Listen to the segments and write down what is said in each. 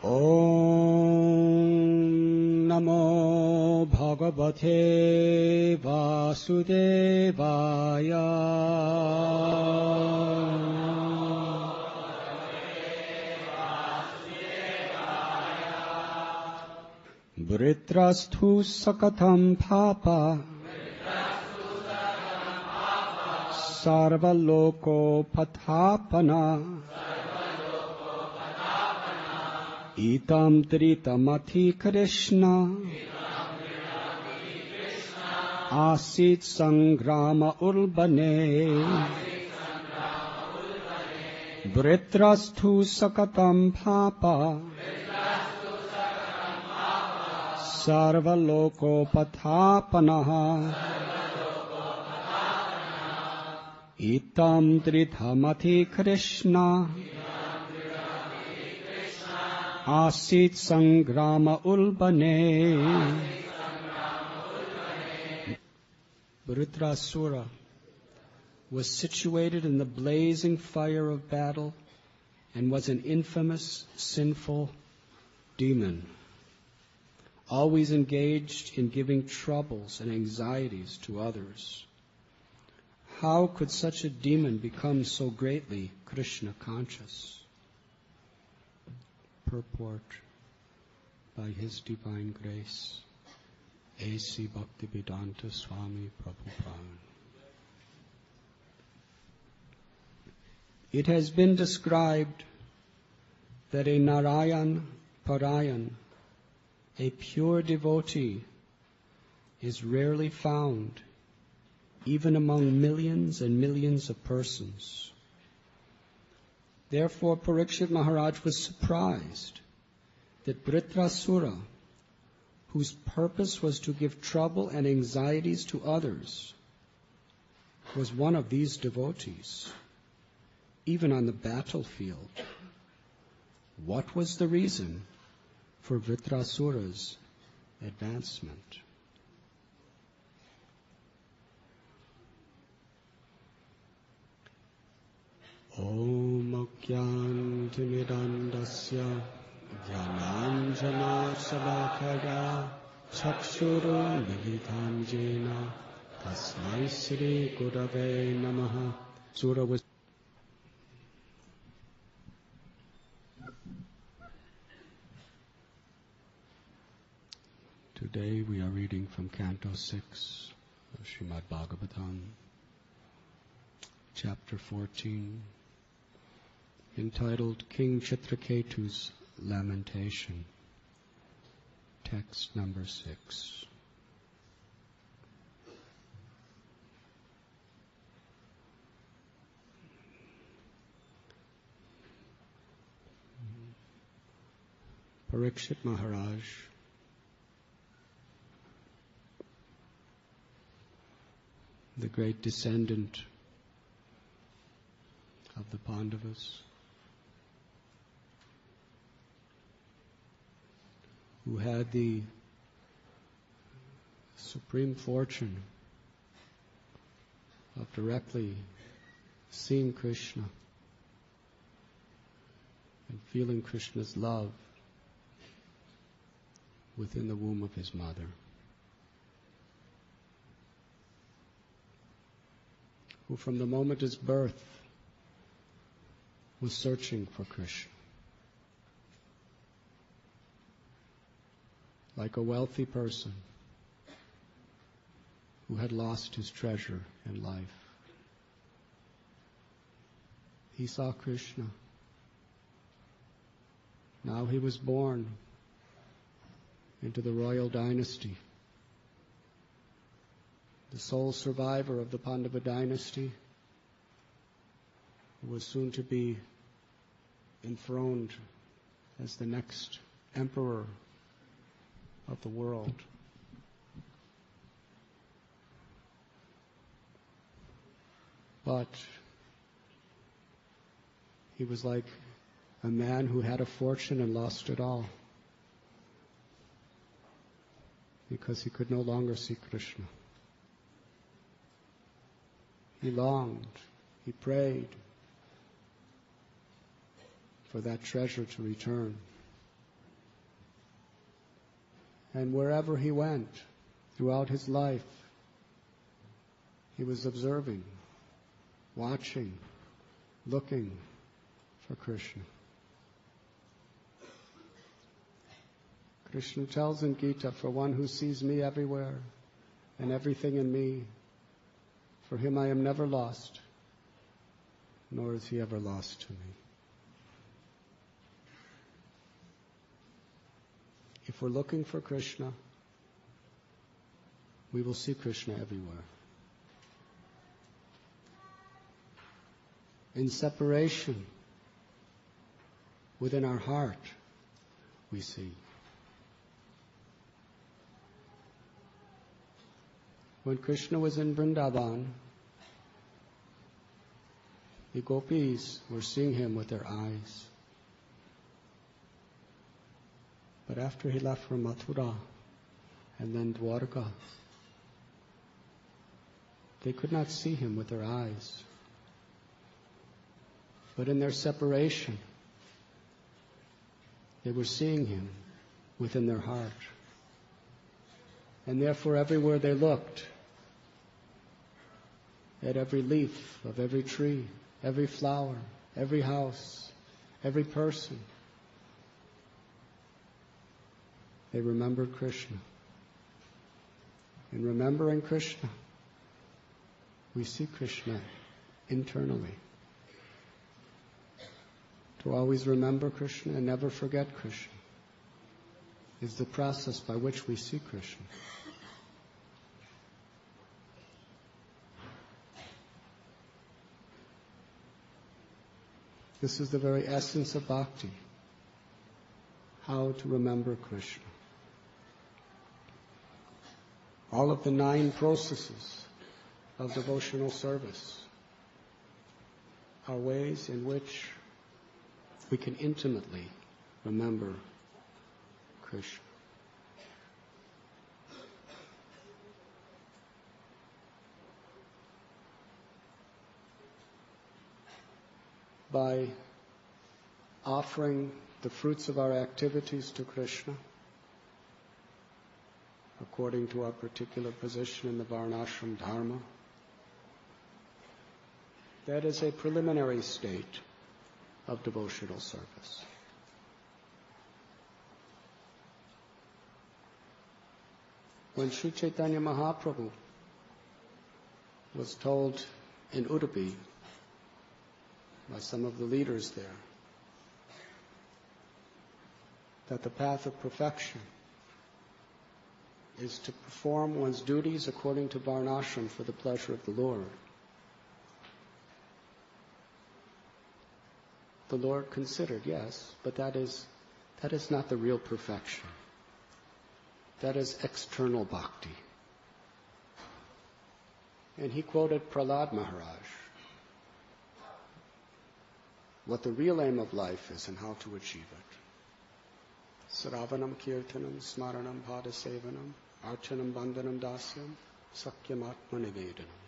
Om Namo Bhagavate Vasudevaya. Vritrastu sakatam papa sarvaloko pathapana itam tritamati Krishna asit sangrama urbane. Vritrastu sakatam papa sarvaloko pathapana itam tritamati Krishna asit sangrama ulbane. Vritrasura was situated in the blazing fire of battle and was an infamous, sinful demon, always engaged in giving troubles and anxieties to others. How could such a demon become so greatly Krishna conscious? Purport by His Divine Grace, A.C. Bhaktivedanta Swami Prabhupada. It has been described that a Narayan Parayan, a pure devotee, is rarely found even among millions and millions of persons. Therefore, Parikshit Maharaj was surprised that Vritrasura, whose purpose was to give trouble and anxieties to others, was one of these devotees, even on the battlefield. What was the reason for Vritrasura's advancement? Om Ajnantimidandasya Jnananjana Salakaya Chakshuru Militam Jena Tasmai Sri Gurave Namaha. Surah was Today we are reading from Canto 6 of Srimad Bhagavatam, Chapter 14, entitled King Chitraketu's Lamentation, text number 6. Parikshit Maharaj the great descendant of the Pandavas, who had the supreme fortune of directly seeing Krishna and feeling Krishna's love within the womb of his mother, who from the moment of his birth was searching for Krishna. Like a wealthy person who had lost his treasure in life. He saw Krishna. Now he was born into the royal dynasty, the sole survivor of the Pandava dynasty, who was soon to be enthroned as the next emperor of the world. But he was like a man who had a fortune and lost it all, because he could no longer see Krishna. He longed, he prayed for that treasure to return. And wherever he went, throughout his life, he was observing, watching, looking for Krishna. Krishna tells in Gita, for one who sees me everywhere and everything in me, for him I am never lost, nor is he ever lost to me. If we're looking for Krishna, we will see Krishna everywhere. In separation, within our heart, we see. When Krishna was in Vrindavan, the gopis were seeing him with their eyes. But after he left for Mathura and then Dwarka, they could not see him with their eyes. But in their separation, they were seeing him within their heart. And therefore everywhere they looked, at every leaf of every tree, every flower, every house, every person, they remembered Krishna. In remembering Krishna, we see Krishna internally. To always remember Krishna and never forget Krishna is the process by which we see Krishna. This is the very essence of bhakti, how to remember Krishna. All of the 9 processes of devotional service are ways in which we can intimately remember Krishna. By offering the fruits of our activities to Krishna, according to our particular position in the Varnashram Dharma, that is a preliminary state of devotional service. When Sri Chaitanya Mahaprabhu was told in Udupi by some of the leaders there that the path of perfection is to perform one's duties according to Varnashram for the pleasure of the Lord, the Lord considered, yes, but that is not the real perfection. That is external bhakti. And he quoted Prahlad Maharaj, what the real aim of life is and how to achieve it. Sravanam kirtanam smaranam padasevanam archanam bandhanam dasyam sakyam atma nivedanam.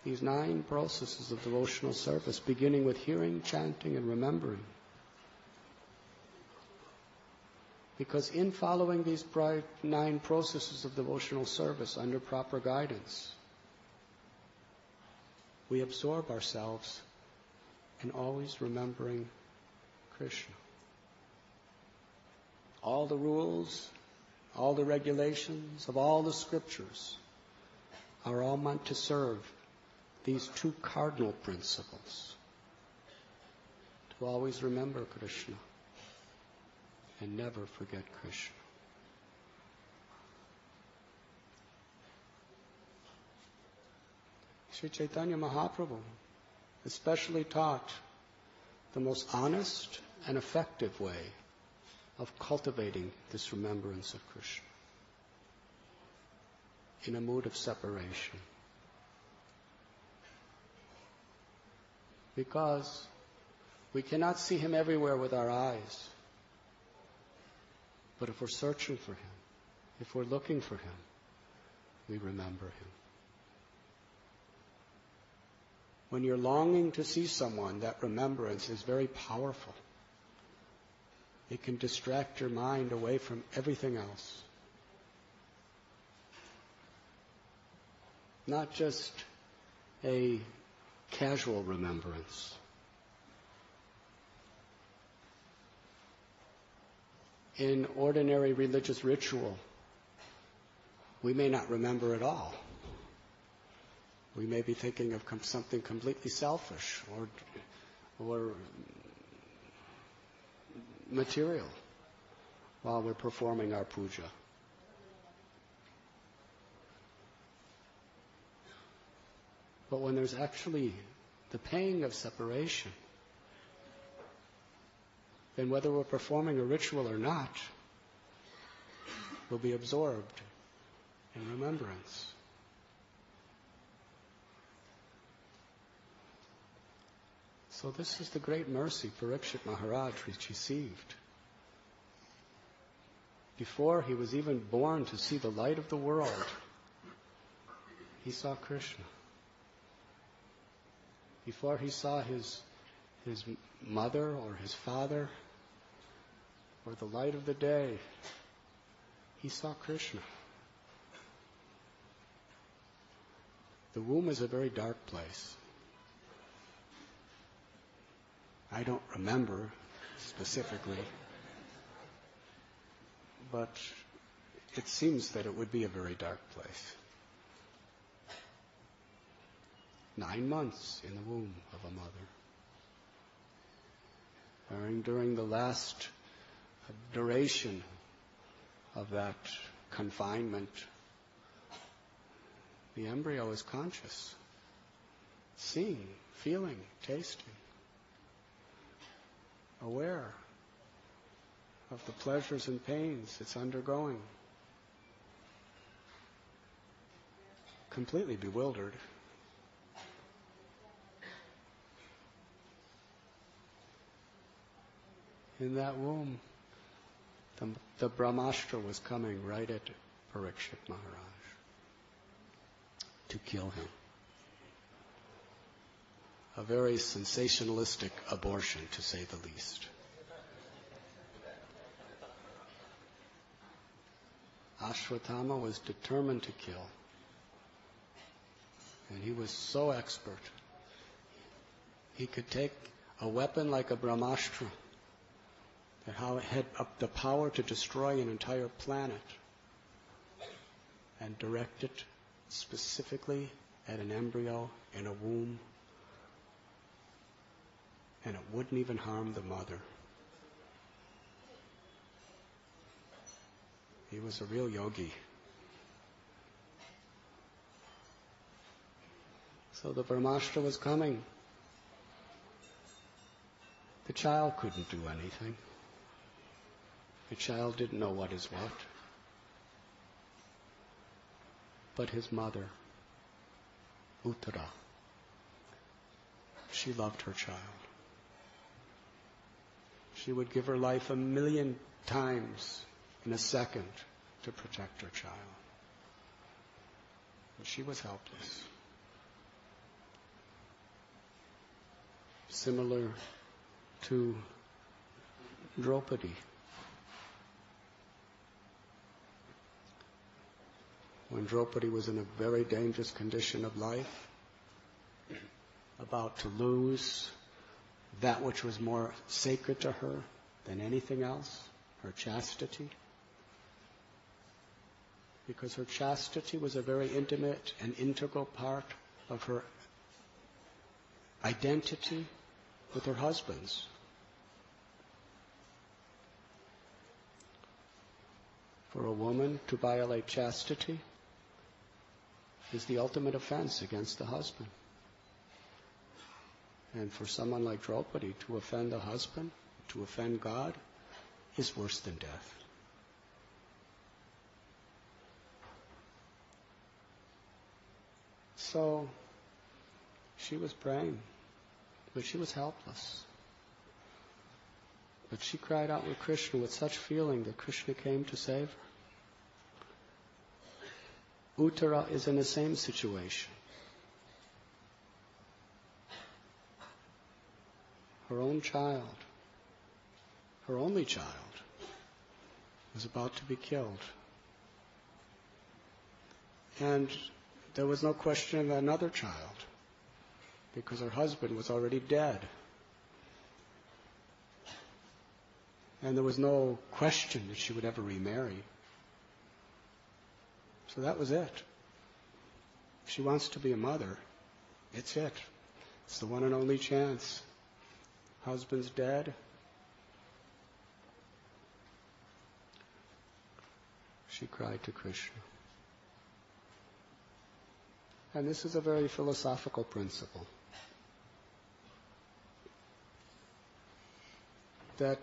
These 9 processes of devotional service, beginning with hearing, chanting, and remembering. Because in following these 9 processes of devotional service under proper guidance, we absorb ourselves in always remembering Krishna. All the rules, all the regulations of all the scriptures are all meant to serve these 2 cardinal principles. To always remember Krishna and never forget Krishna. Sri Chaitanya Mahaprabhu especially taught the most honest and effective way of cultivating this remembrance of Krishna in a mood of separation. Because we cannot see him everywhere with our eyes. But if we're searching for him, if we're looking for him, we remember him. When you're longing to see someone, that remembrance is very powerful. It can distract your mind away from everything else. Not just a casual remembrance. In ordinary religious ritual, we may not remember at all. We may be thinking of something completely selfish or material while we're performing our puja. But when there's actually the pang of separation, then whether we're performing a ritual or not, we'll be absorbed in remembrance. So this is the great mercy Parikshit Maharaj received. Before he was even born to see the light of the world, he saw Krishna. Before he saw his mother or his father or the light of the day, he saw Krishna. The womb is a very dark place. I don't remember specifically, but it seems that it would be a very dark place. 9 months in the womb of a mother. During the last duration of that confinement, the embryo is conscious, seeing, feeling, tasting, aware of the pleasures and pains it's undergoing, completely bewildered. In that womb, the Brahmastra was coming right at Parikshit Maharaj to kill him. A very sensationalistic abortion, to say the least. Ashwatthama was determined to kill. And he was so expert. He could take a weapon like a Brahmastra that had up the power to destroy an entire planet and direct it specifically at an embryo in a womb, and it wouldn't even harm the mother. He was a real yogi. So the Brahmastra was coming. The child couldn't do anything. The child didn't know what is what. But his mother, Uttara, she loved her child. She would give her life 1,000,000 times in a second to protect her child. And she was helpless. Similar to Draupadi. When Draupadi was in a very dangerous condition of life, about to lose that which was more sacred to her than anything else, her chastity, because her chastity was a very intimate and integral part of her identity with her husband's. For a woman to violate chastity is the ultimate offense against the husband. And for someone like Draupadi to offend the husband, to offend God, is worse than death. So, she was praying, but she was helpless. But she cried out with Krishna with such feeling that Krishna came to save her. Uttara is in the same situation. Her own child her only child, was about to be killed. And there was no question of another child, because her husband was already dead. And there was no question that she would ever remarry. So that was it. If she wants to be a mother, it's it. It's the one and only chance. Husband's dead. She cried to Krishna. And this is a very philosophical principle. That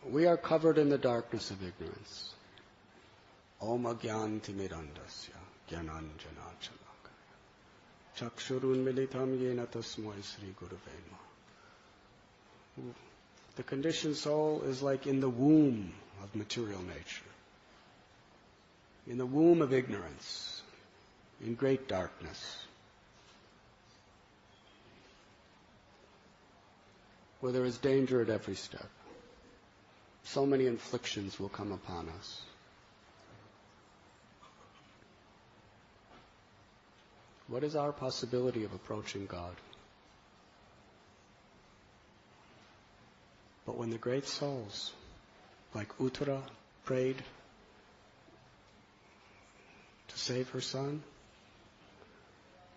we are covered in the darkness of ignorance. Om agyanti mirandasya gyananjana chalakaya chakshurun militam yena tasmai sri gurave namaha. The conditioned soul is like in the womb of material nature, in the womb of ignorance, in great darkness, where there is danger at every step. So many inflictions will come upon us. What is our possibility of approaching God? But when the great souls, like Uttara, prayed to save her son,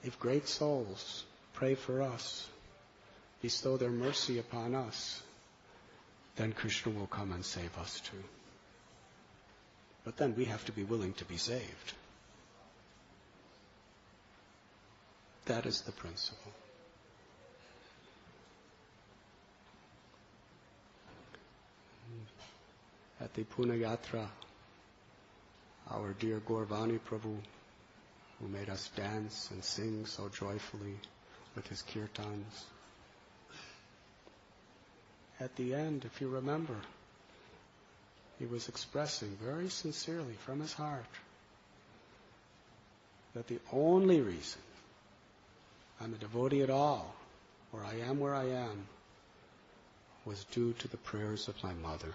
if great souls pray for us, bestow their mercy upon us, then Krishna will come and save us too. But then we have to be willing to be saved. That is the principle. At the Pune Yatra, our dear Gaurvani Prabhu, who made us dance and sing so joyfully with his kirtans, at the end, if you remember, he was expressing very sincerely from his heart that the only reason I'm a devotee at all, or I am where I am, was due to the prayers of my mother.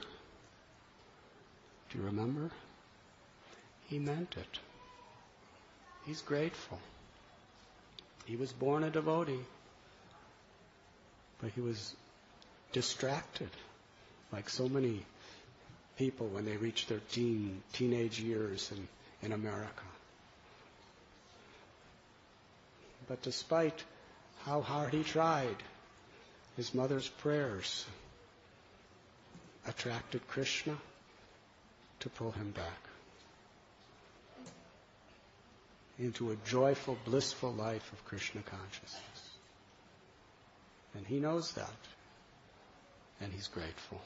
Do you remember? He meant it. He's grateful. He was born a devotee, but he was distracted, like so many people when they reach their teenage years in America. But despite how hard he tried, his mother's prayers attracted Krishna to pull him back into a joyful, blissful life of Krishna consciousness. And he knows that. And he's grateful.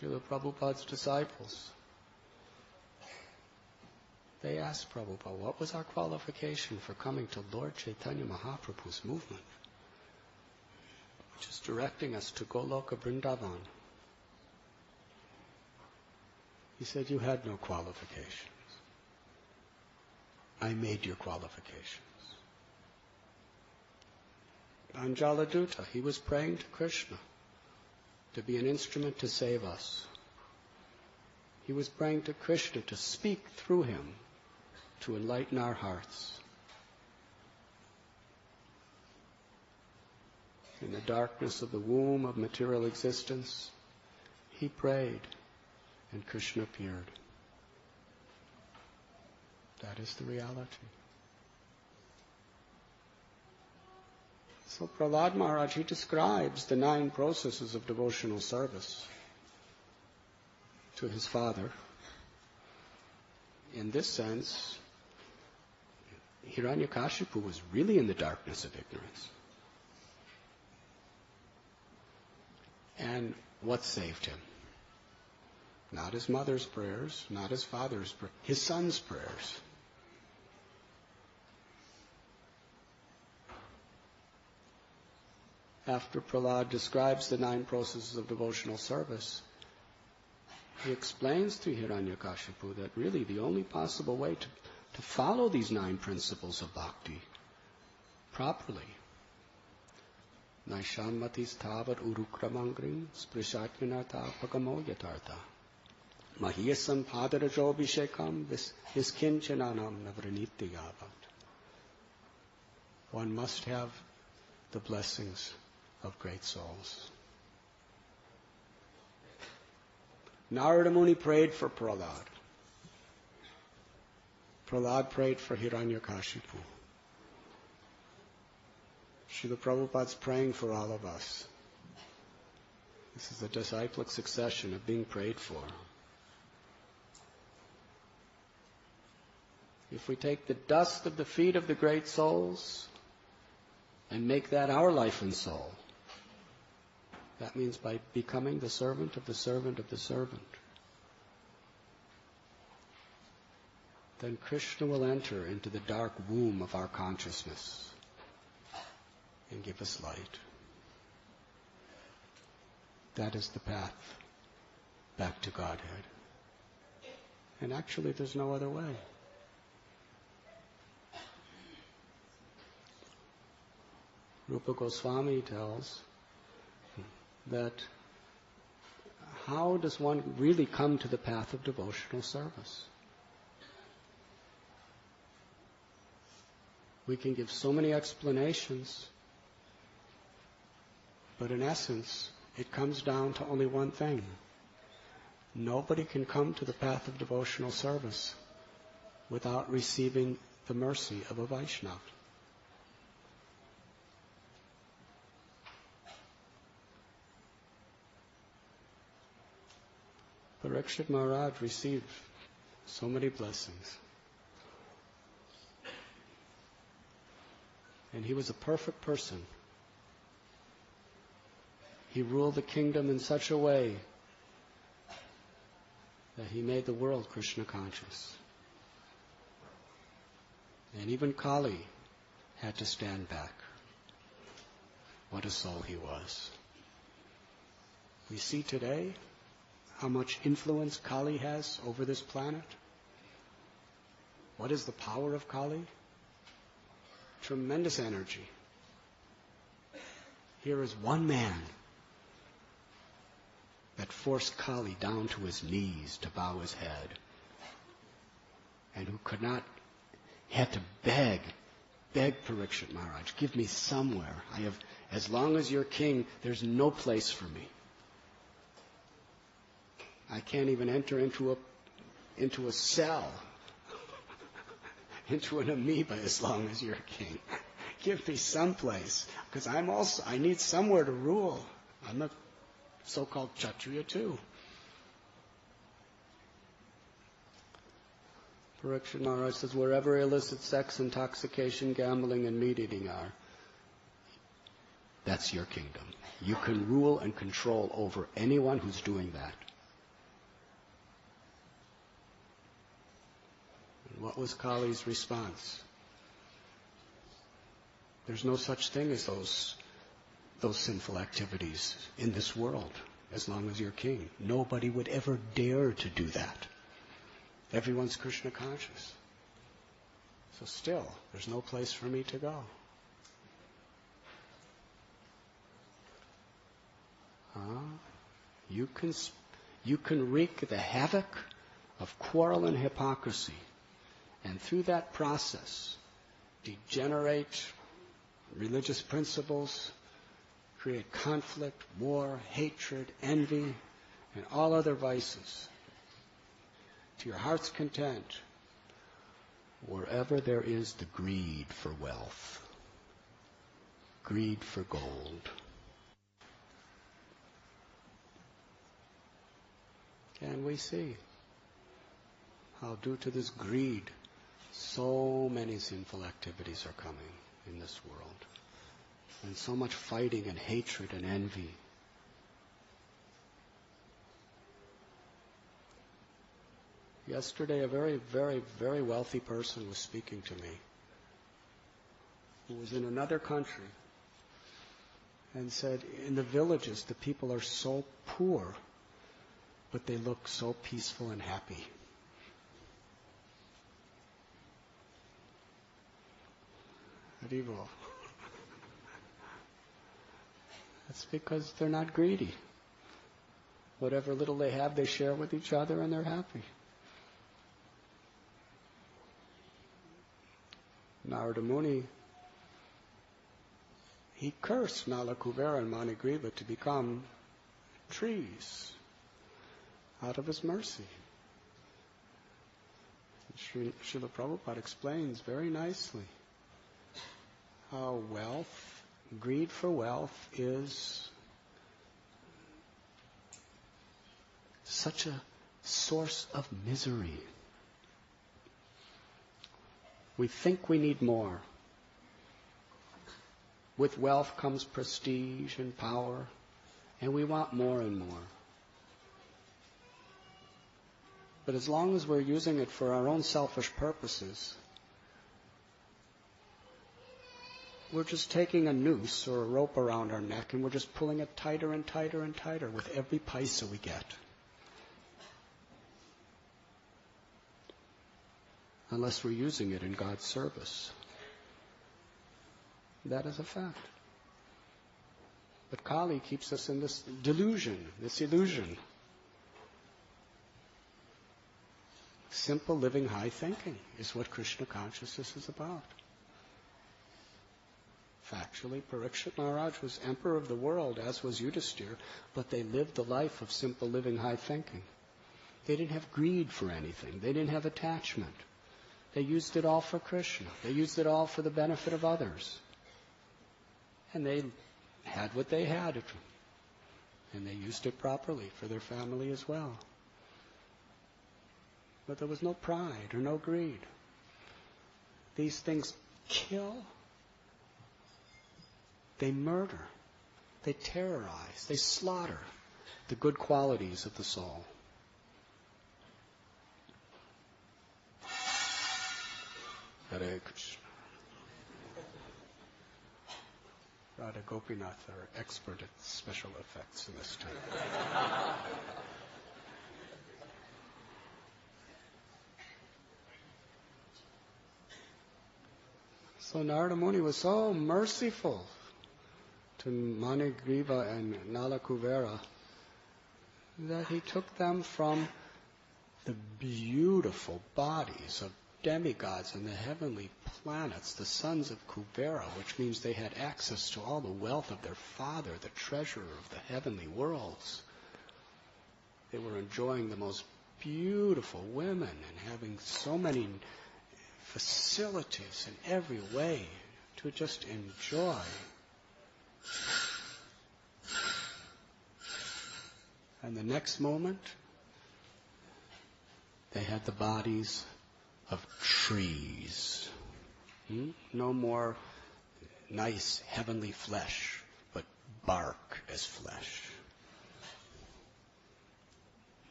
Srila Prabhupada's disciples, they asked Prabhupada, what was our qualification for coming to Lord Chaitanya Mahaprabhu's movement, which is directing us to Goloka Vrindavan? He said, you had no qualifications. I made your qualifications. On Jaladuta, he was praying to Krishna to be an instrument to save us. He was praying to Krishna to speak through him to enlighten our hearts. In the darkness of the womb of material existence, he prayed, and Krishna appeared. That is the reality. So Prahlad Maharaj, he describes the 9 processes of devotional service to his father. In this sense, Hiranyakashipu was really in the darkness of ignorance. And what saved him? Not his mother's prayers, not his father's prayers, his son's prayers. After Prahlad describes the 9 processes of devotional service, he explains to Hiranyakashipu that really the only possible way to follow these 9 principles of bhakti properly. Naishammatis tavat urukramangrim sprishatyanarthapagamo yatartha. Mahiyasam padarajobhishekam viskinchananam navranityavat. One must have the blessings of great souls. Narada Muni prayed for Prahlad. Prahlad prayed for Hiranyakashipu. Srila Prabhupada's praying for all of us. This is the disciplic succession of being prayed for. If we take the dust of the feet of the great souls and make that our life and soul, that means by becoming the servant of the servant of the servant, then Krishna will enter into the dark womb of our consciousness and give us light. That is the path back to Godhead. And actually there's no other way. Rupa Goswami tells that how does one really come to the path of devotional service? We can give so many explanations, but in essence, it comes down to only one thing. Nobody can come to the path of devotional service without receiving the mercy of a Vaishnava. Parikshit Maharaj received so many blessings. And he was a perfect person. He ruled the kingdom in such a way that he made the world Krishna conscious. And even Kali had to stand back. What a soul he was. We see today how much influence Kali has over this planet. What is the power of Kali? Tremendous energy. Here is one man that forced Kali down to his knees to bow his head, and who could not, had to beg Parikshit Maharaj, give me somewhere. As long as you're king, there's no place for me. I can't even enter into a cell, into an amoeba as long as you're king. Give me some place, because I need somewhere to rule. I'm a so-called Kshatriya too. Parikshit Maharaj says, wherever illicit sex, intoxication, gambling, and meat eating are, that's your kingdom. You can rule and control over anyone who's doing that. And what was Kali's response? There's no such thing as those sinful activities in this world as long as you're king. Nobody would ever dare to do that. Everyone's Krishna conscious. So still, there's no place for me to go. You can wreak the havoc of quarrel and hypocrisy, and through that process degenerate religious principles, create conflict, war, hatred, envy, and all other vices. To your heart's content, wherever there is the greed for wealth, greed for gold. And we see how due to this greed, so many sinful activities are coming in this world. And so much fighting and hatred and envy. Yesterday, a very, very, very wealthy person was speaking to me, who was in another country, and said, in the villages, the people are so poor, but they look so peaceful and happy. Haribo. That's because they're not greedy. Whatever little they have, they share with each other and they're happy. Narada Muni, he cursed Nala Kuvera and Manigriva to become trees out of his mercy. Srila Prabhupada explains very nicely how greed for wealth is such a source of misery. We think we need more. With wealth comes prestige and power, and we want more and more. But as long as we're using it for our own selfish purposes, we're just taking a noose or a rope around our neck and we're just pulling it tighter and tighter and tighter with every paisa we get. Unless we're using it in God's service. That is a fact. But Kali keeps us in this delusion, this illusion. Simple living, high thinking is what Krishna consciousness is about. Factually, Parikshit Maharaj was emperor of the world, as was Yudhisthira, but they lived the life of simple living, high thinking. They didn't have greed for anything. They didn't have attachment. They used it all for Krishna. They used it all for the benefit of others. And they had what they had. And they used it properly for their family as well. But there was no pride or no greed. These things kill. They murder. They terrorize. They slaughter the good qualities of the soul. Hare Krishna. Radha Gopinath are expert at special effects in this time. So Narada Muni was so merciful to Manigriva and Nala Kuvera that he took them from the beautiful bodies of demigods and the heavenly planets, the sons of Kuvera, which means they had access to all the wealth of their father, the treasurer of the heavenly worlds. They were enjoying the most beautiful women and having so many facilities in every way to just enjoy. And the next moment, they had the bodies of trees. No more nice heavenly flesh, but bark as flesh.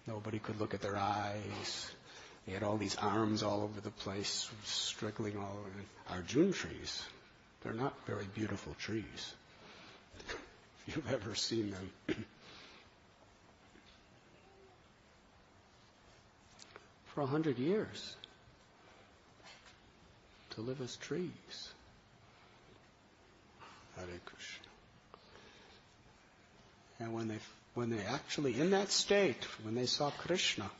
Nobody could look at their eyes. They had all these arms all over the place, struggling all over. Arjun trees, they're not very beautiful trees. If you've ever seen them. For 100 years, to live as trees. Hare Krishna. And when they actually, in that state, when they saw Krishna,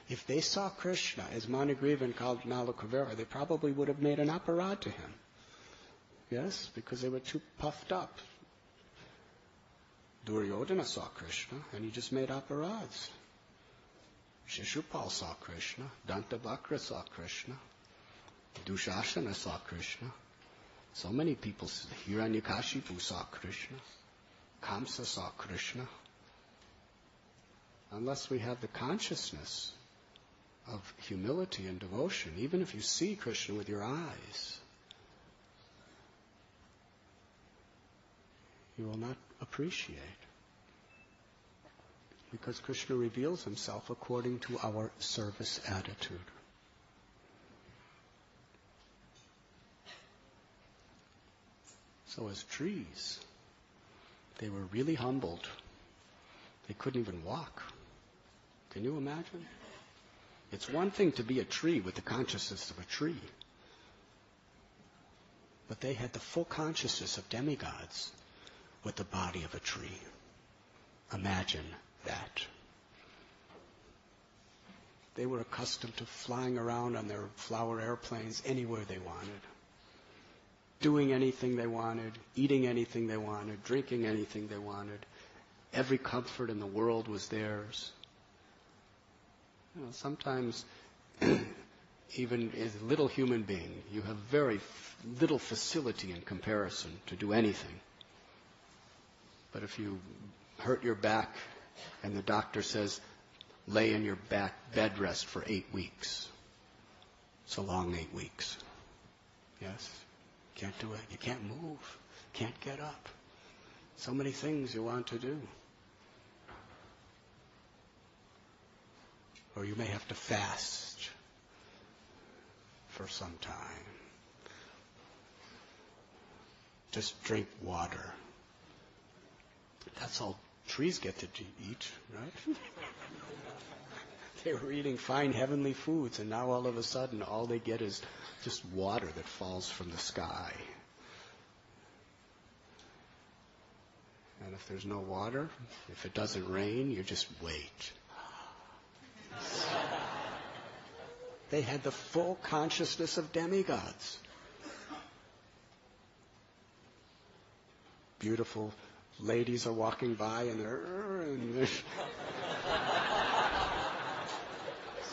if they saw Krishna as Manigriva and Nala Kuvera, they probably would have made an aparad to him. Yes, because they were too puffed up. Duryodhana saw Krishna, and he just made aparads. Shishupal saw Krishna, Dantabhakra saw Krishna, Dushasana saw Krishna. So many people, Hiranyakashipu saw Krishna, Kamsa saw Krishna. Unless we have the consciousness of humility and devotion, even if you see Krishna with your eyes, you will not appreciate. Because Krishna reveals himself according to our service attitude. So as trees, they were really humbled. They couldn't even walk. Can you imagine? It's one thing to be a tree with the consciousness of a tree. But they had the full consciousness of demigods, with the body of a tree. Imagine that. They were accustomed to flying around on their flower airplanes anywhere they wanted, doing anything they wanted, eating anything they wanted, drinking anything they wanted. Every comfort in the world was theirs. Sometimes, even as a little human being, you have very little facility in comparison to do anything. But if you hurt your back and the doctor says, lay in your back bed rest for 8 weeks. It's a long 8 weeks. Yes? Can't do it. You can't move. Can't get up. So many things you want to do. Or you may have to fast for some time. Just drink water. That's all trees get to eat, right? They were eating fine heavenly foods, and now all of a sudden all they get is just water that falls from the sky. And if there's no water, if it doesn't rain, you just wait. They had the full consciousness of demigods. Beautiful ladies are walking by and there's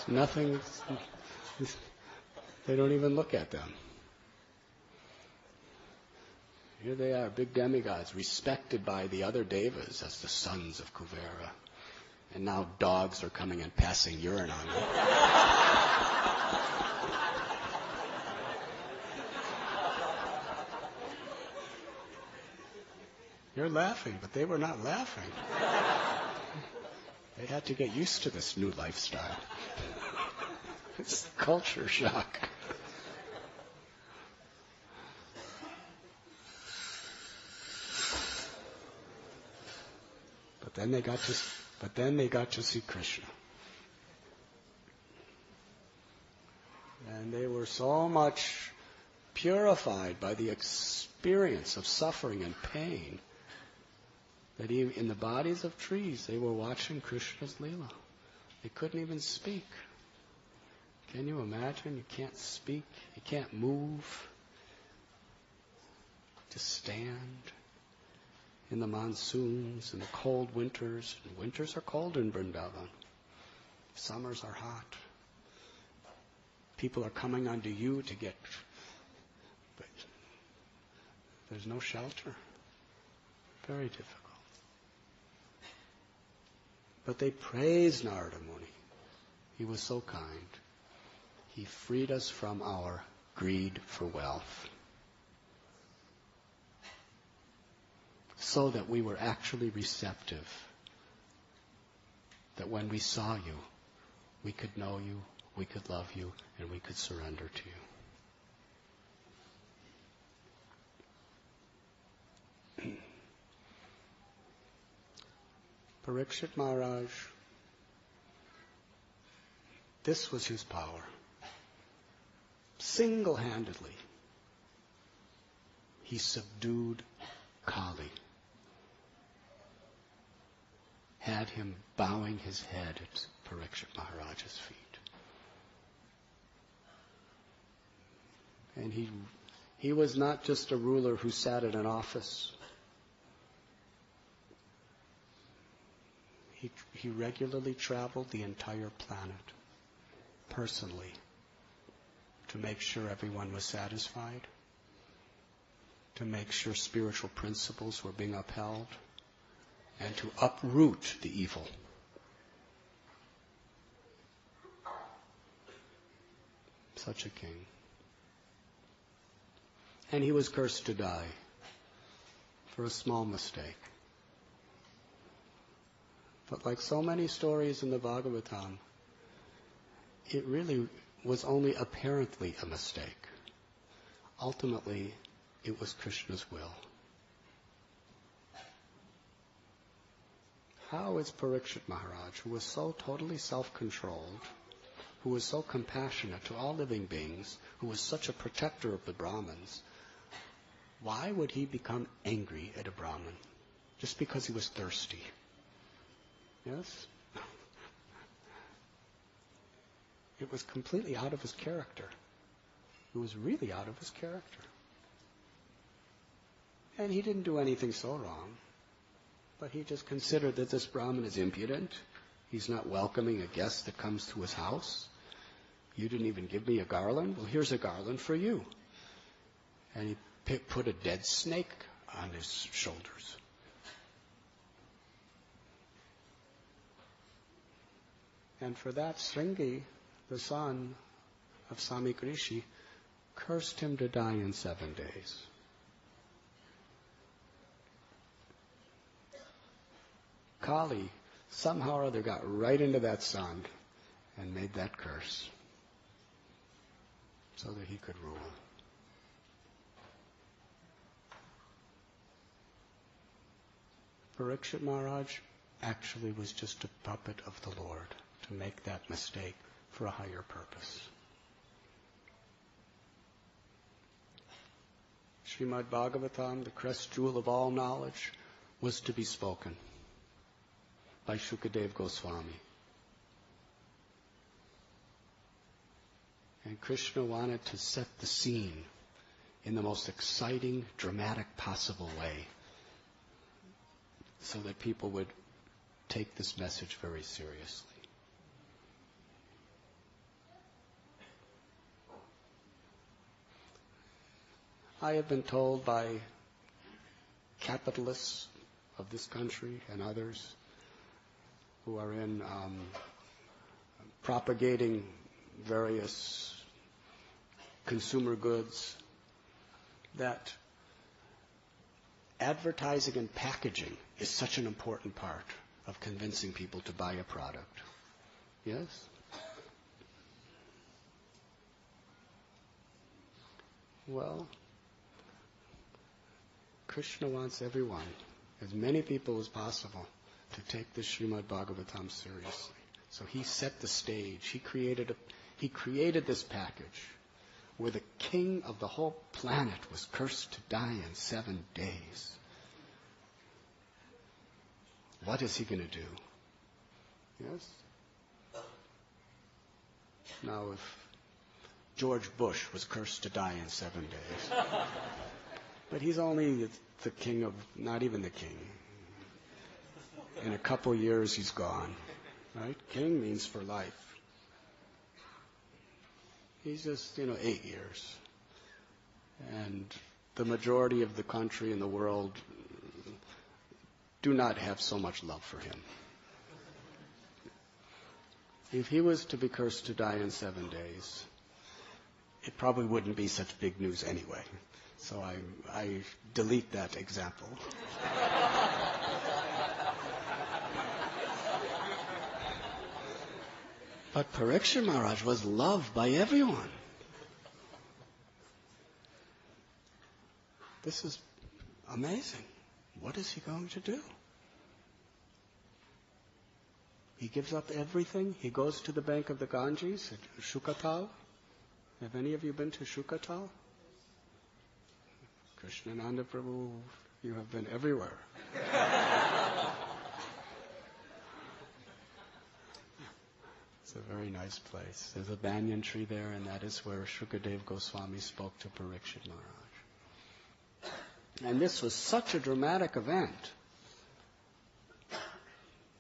nothing, they don't even look at them. Here they are, big demigods, respected by the other devas as the sons of Kuvera. And now dogs are coming and passing urine on them. You're laughing, but they were not laughing. They had to get used to this new lifestyle. It's culture shock. But then they got to see Krishna. And they were so much purified by the experience of suffering and pain that even in the bodies of trees they were watching Krishna's Leela. They couldn't even speak. Can you imagine? You can't speak, you can't move. To stand in the monsoons and the cold winters. And winters are cold in Vrindavan. Summers are hot. People are coming unto you to get, but there's no shelter. Very difficult. But they praised Narada Muni. He was so kind. He freed us from our greed for wealth, so that we were actually receptive, that when we saw you, we could know you, we could love you, and we could surrender to you. Parikshit Maharaj, this was his power. Single-handedly, he subdued Kali. Had him bowing his head at Parikshit Maharaj's feet. And he was not just a ruler who sat in an office. He regularly traveled the entire planet, personally, to make sure everyone was satisfied, to make sure spiritual principles were being upheld, and to uproot the evil. Such a king. And he was cursed to die for a small mistake. But like so many stories in the Bhagavatam, it really was only apparently a mistake. Ultimately, it was Krishna's will. How is Parikshit Maharaj, who was so totally self-controlled, who was so compassionate to all living beings, who was such a protector of the Brahmins, why would he become angry at a Brahmin? just because he was thirsty. Yes? It was completely out of his character. It was really out of his character. And he didn't do anything so wrong. But he just considered that this Brahmin is impudent. He's not welcoming a guest that comes to his house. You didn't even give me a garland? Well, here's a garland for you. And he put a dead snake on his shoulders. And for that, Sringi, the son of Swami Rishi, cursed him to die in 7 days. Kali somehow or other got right into that son and made that curse so that he could rule. Parikshit Maharaj actually was just a puppet of the Lord to make that mistake for a higher purpose. Srimad Bhagavatam, the crest jewel of all knowledge, was to be spoken by Shukadev Goswami. And Krishna wanted to set the scene in the most exciting, dramatic possible way so that people would take this message very seriously. I have been told by capitalists of this country and others who are in propagating various consumer goods that advertising and packaging is such an important part of convincing people to buy a product. Yes? Well, Krishna wants everyone, as many people as possible, to take this Srimad Bhagavatam seriously. So he set the stage. He created this package where the king of the whole planet was cursed to die in 7 days. What is he going to do? Yes? Now, if George Bush was cursed to die in 7 days, but he's only the king of, not even the king. In a couple years, he's gone. Right? King means for life. He's just, 8 years. And the majority of the country and the world do not have so much love for him. If he was to be cursed to die in 7 days, it probably wouldn't be such big news anyway. So I delete that example. But Parikshit Maharaj was loved by everyone. This is amazing. What is he going to do? He gives up everything. He goes to the bank of the Ganges at Shukatal. Have any of you been to Shukatal? Krishnananda Prabhu, you have been everywhere. It's a very nice place. There's a banyan tree there, and that is where Shukadev Goswami spoke to Parikshit Maharaj. And this was such a dramatic event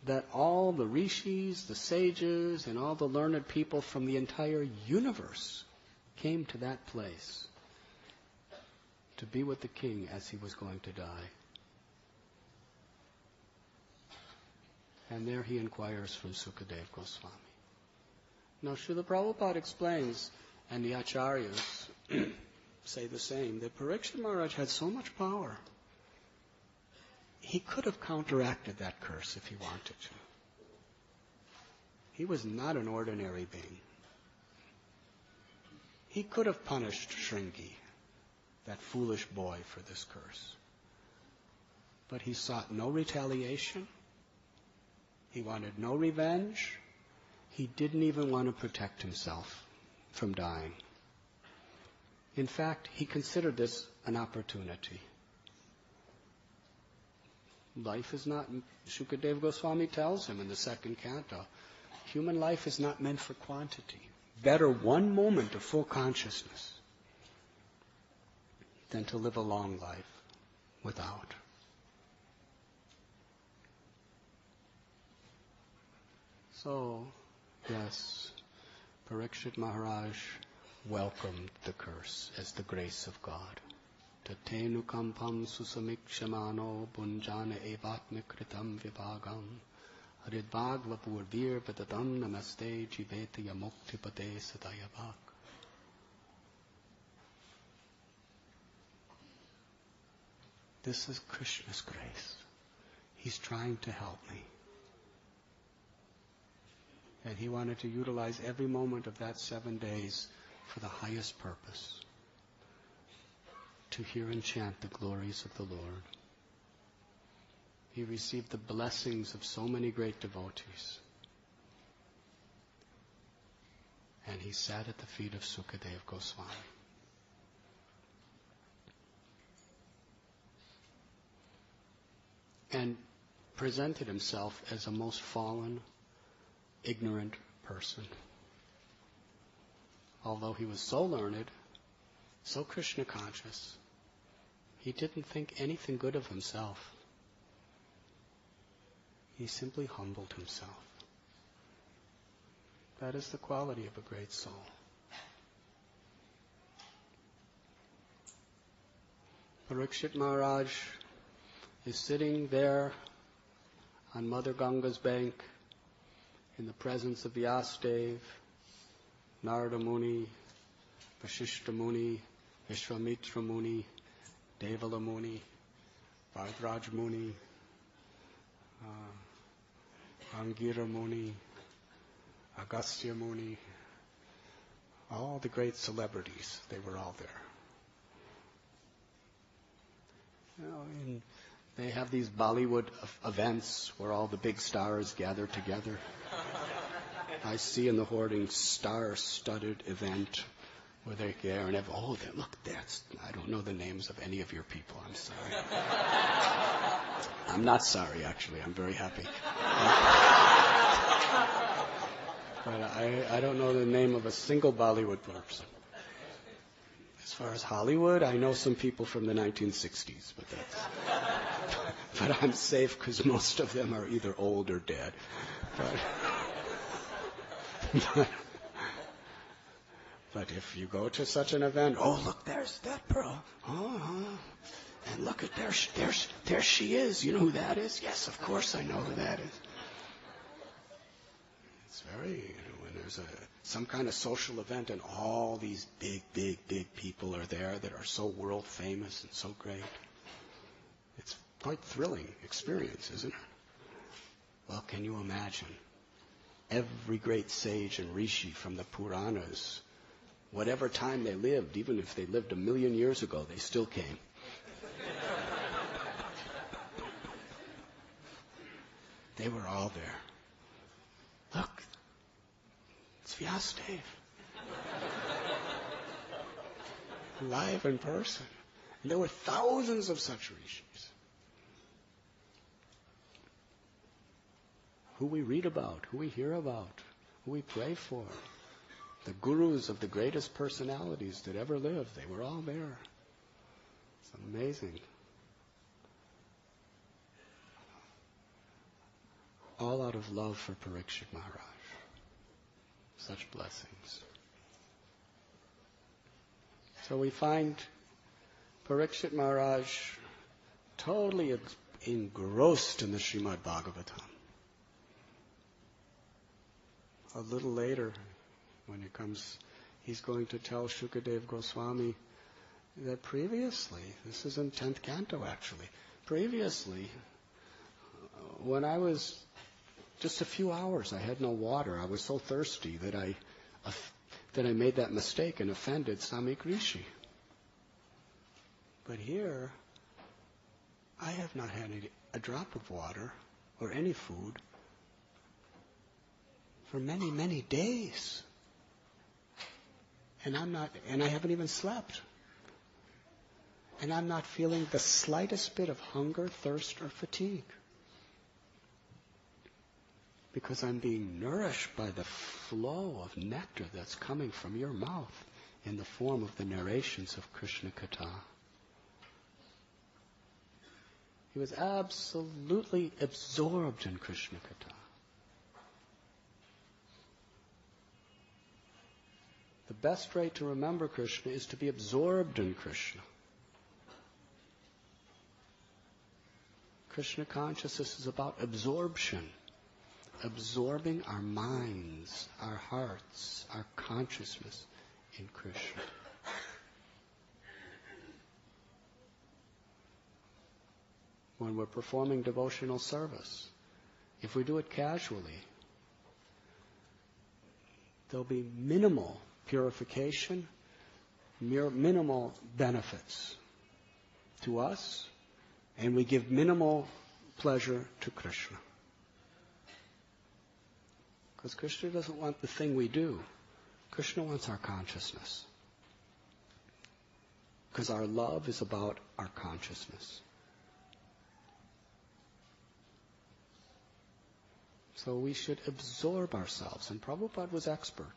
that all the rishis, the sages, and all the learned people from the entire universe came to that place to be with the king as he was going to die. And there he inquires from Sukadev Goswami. Now, Srila Prabhupada explains, and the Acharyas say the same, that Parikshit Maharaj had so much power, he could have counteracted that curse if he wanted to. He was not an ordinary being. He could have punished Shringi, that foolish boy, for this curse. But he sought no retaliation. He wanted no revenge. He didn't even want to protect himself from dying. In fact, he considered this an opportunity. Life is not, Shukadeva Goswami tells him in the second canto, human life is not meant for quantity. Better one moment of full consciousness than to live a long life without. So, yes, Parikshit Maharaj welcomed the curse as the grace of God. Tatenu kampam susamikshemano bunjana evatmikritam vibhagam haridvagvapurvir vadatam namaste jiveti yamuktipade sadayavak. This is Krishna's grace. He's trying to help me. And he wanted to utilize every moment of that 7 days for the highest purpose, to hear and chant the glories of the Lord. He received the blessings of so many great devotees. And he sat at the feet of Sukadeva Goswami. And presented himself as a most fallen, ignorant person. Although he was so learned, so Krishna conscious, he didn't think anything good of himself. He simply humbled himself. That is the quality of a great soul. Parikshit Maharaj is sitting there on Mother Ganga's bank in the presence of Vyasadeva, Narada Muni, Vasishta Muni, Vishwamitra Muni, Devala Muni, Bhardraj Muni, Angira Muni, Agastya Muni, all the great celebrities, they were all there. You know, and they have these Bollywood events where all the big stars gather together. I see in the hoarding star-studded event where they're there and look, I don't know the names of any of your people, I'm sorry. I'm not sorry, actually, I'm very happy. But I don't know the name of a single Bollywood person. As far as Hollywood, I know some people from the 1960s, but I'm safe because most of them are either old or dead. But if you go to such an event, look, there's that girl. And look at there she is. You know who that is? Yes, of course I know who that is. It's very, when there's some kind of social event and all these big people are there that are so world famous and so great. It's quite thrilling experience, isn't it? Well, can you imagine? Every great sage and rishi from the Puranas, whatever time they lived, even if they lived 1,000,000 years ago, they still came. They were all there. Look, it's Vyasadeva. Live in person. And there were thousands of such rishis. Who we read about, who we hear about, who we pray for. The gurus of the greatest personalities that ever lived, they were all there. It's amazing. All out of love for Parikshit Maharaj. Such blessings. So we find Parikshit Maharaj totally engrossed in the Srimad Bhagavatam. A little later, when it comes, he's going to tell Shukadeva Goswami that previously, this is in 10th canto actually, previously, when I was just a few hours, I had no water, I was so thirsty that I made that mistake and offended Samik Rishi. But here, I have not had a drop of water or any food for many, many days. And I haven't even slept. and I'm not feeling the slightest bit of hunger, thirst, or fatigue. Because I'm being nourished by the flow of nectar that's coming from your mouth in the form of the narrations of Krishna Katha. He was absolutely absorbed in Krishna Katha. The best way to remember Krishna is to be absorbed in Krishna. Krishna consciousness is about absorption. Absorbing our minds, our hearts, our consciousness in Krishna. When we're performing devotional service, if we do it casually, there'll be minimal purification, minimal benefits to us, and we give minimal pleasure to Krishna. Because Krishna doesn't want the thing we do. Krishna wants our consciousness. Because our love is about our consciousness. So we should absorb ourselves. And Prabhupada was expert.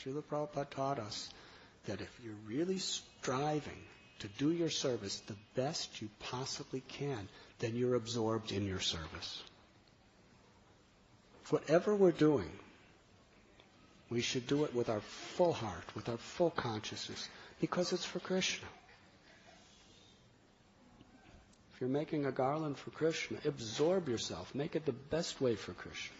Srila Prabhupada taught us that if you're really striving to do your service the best you possibly can, then you're absorbed in your service. Whatever we're doing, we should do it with our full heart, with our full consciousness, because it's for Krishna. If you're making a garland for Krishna, absorb yourself. Make it the best way for Krishna.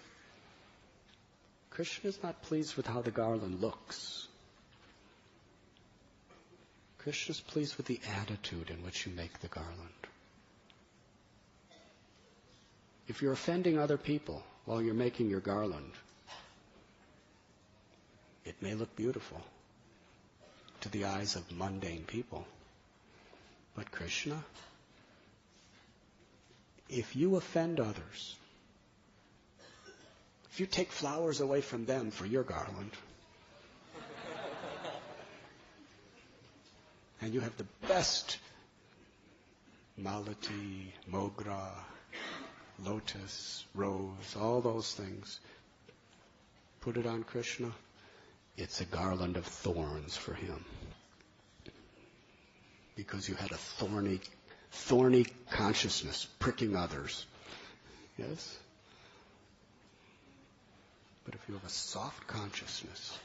Krishna is not pleased with how the garland looks. Krishna is pleased with the attitude in which you make the garland. If you're offending other people while you're making your garland, it may look beautiful to the eyes of mundane people. But Krishna, if you offend others, if you take flowers away from them for your garland, and you have the best malati, mogra, lotus, rose, all those things, put it on Krishna, it's a garland of thorns for him. Because you had a thorny consciousness pricking others. Yes? But if you have a soft consciousness,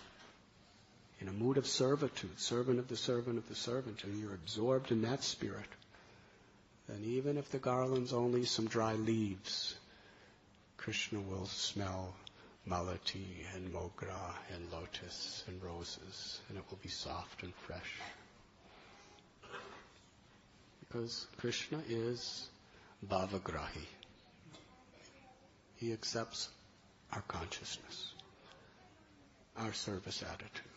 in a mood of servitude, servant of the servant of the servant, and you're absorbed in that spirit, then even if the garland's only some dry leaves, Krishna will smell malati and mogra and lotus and roses, and it will be soft and fresh. Because Krishna is bhavagrahi. He accepts our consciousness, our service attitude.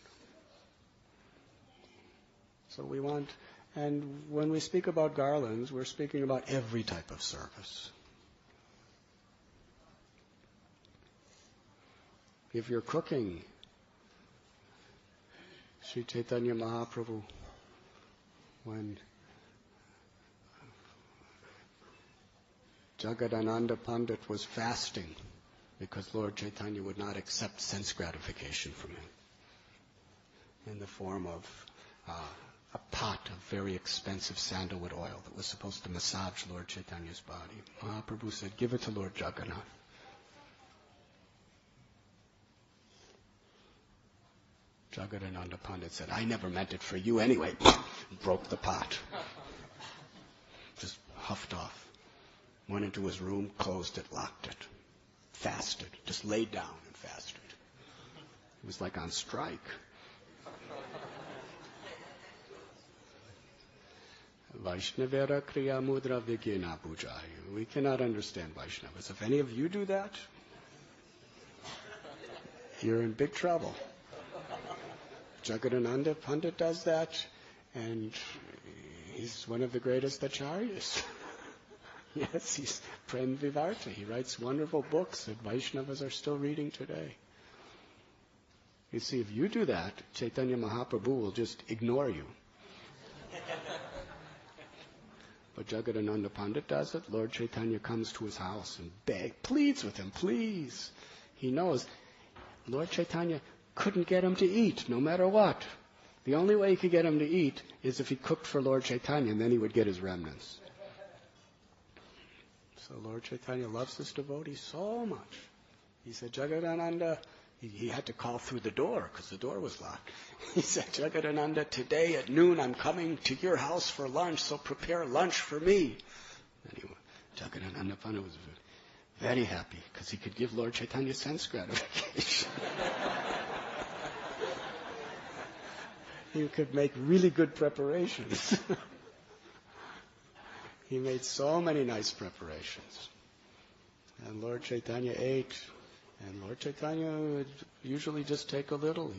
So we want, and when we speak about garlands, we're speaking about every type of service. If you're cooking, Sri Chaitanya Mahaprabhu, when Jagadananda Pandit was fasting because Lord Chaitanya would not accept sense gratification from him in the form of a pot of very expensive sandalwood oil that was supposed to massage Lord Chaitanya's body. Mahaprabhu said, give it to Lord Jagannath. Jagadananda Pandit said, I never meant it for you anyway. Broke the pot. Just huffed off. Went into his room, closed it, locked it. Fasted. Just laid down and fasted. He was like on strike. Vaishnavera kriya mudra vigyena pujayu. We cannot understand Vaishnavas. If any of you do that, you're in big trouble. Jagadananda Pandit does that, and he's one of the greatest acharyas. Yes, he's Prem Vivarta. He writes wonderful books that Vaishnavas are still reading today. You see, if you do that, Chaitanya Mahaprabhu will just ignore you. But Jagadananda Pandit does it. Lord Chaitanya comes to his house and pleads with him, please. He knows Lord Chaitanya couldn't get him to eat, no matter what. The only way he could get him to eat is if he cooked for Lord Chaitanya, and then he would get his remnants. So Lord Chaitanya loves this devotee so much. He said, Jagadananda, he had to call through the door because the door was locked. He said, Jagadananda, today at noon I'm coming to your house for lunch, so prepare lunch for me. Anyway, Jagadananda Pandit was very happy because he could give Lord Chaitanya sense gratification. He could make really good preparations. He made so many nice preparations. And Lord Chaitanya ate. And Lord Chaitanya would usually just take a little.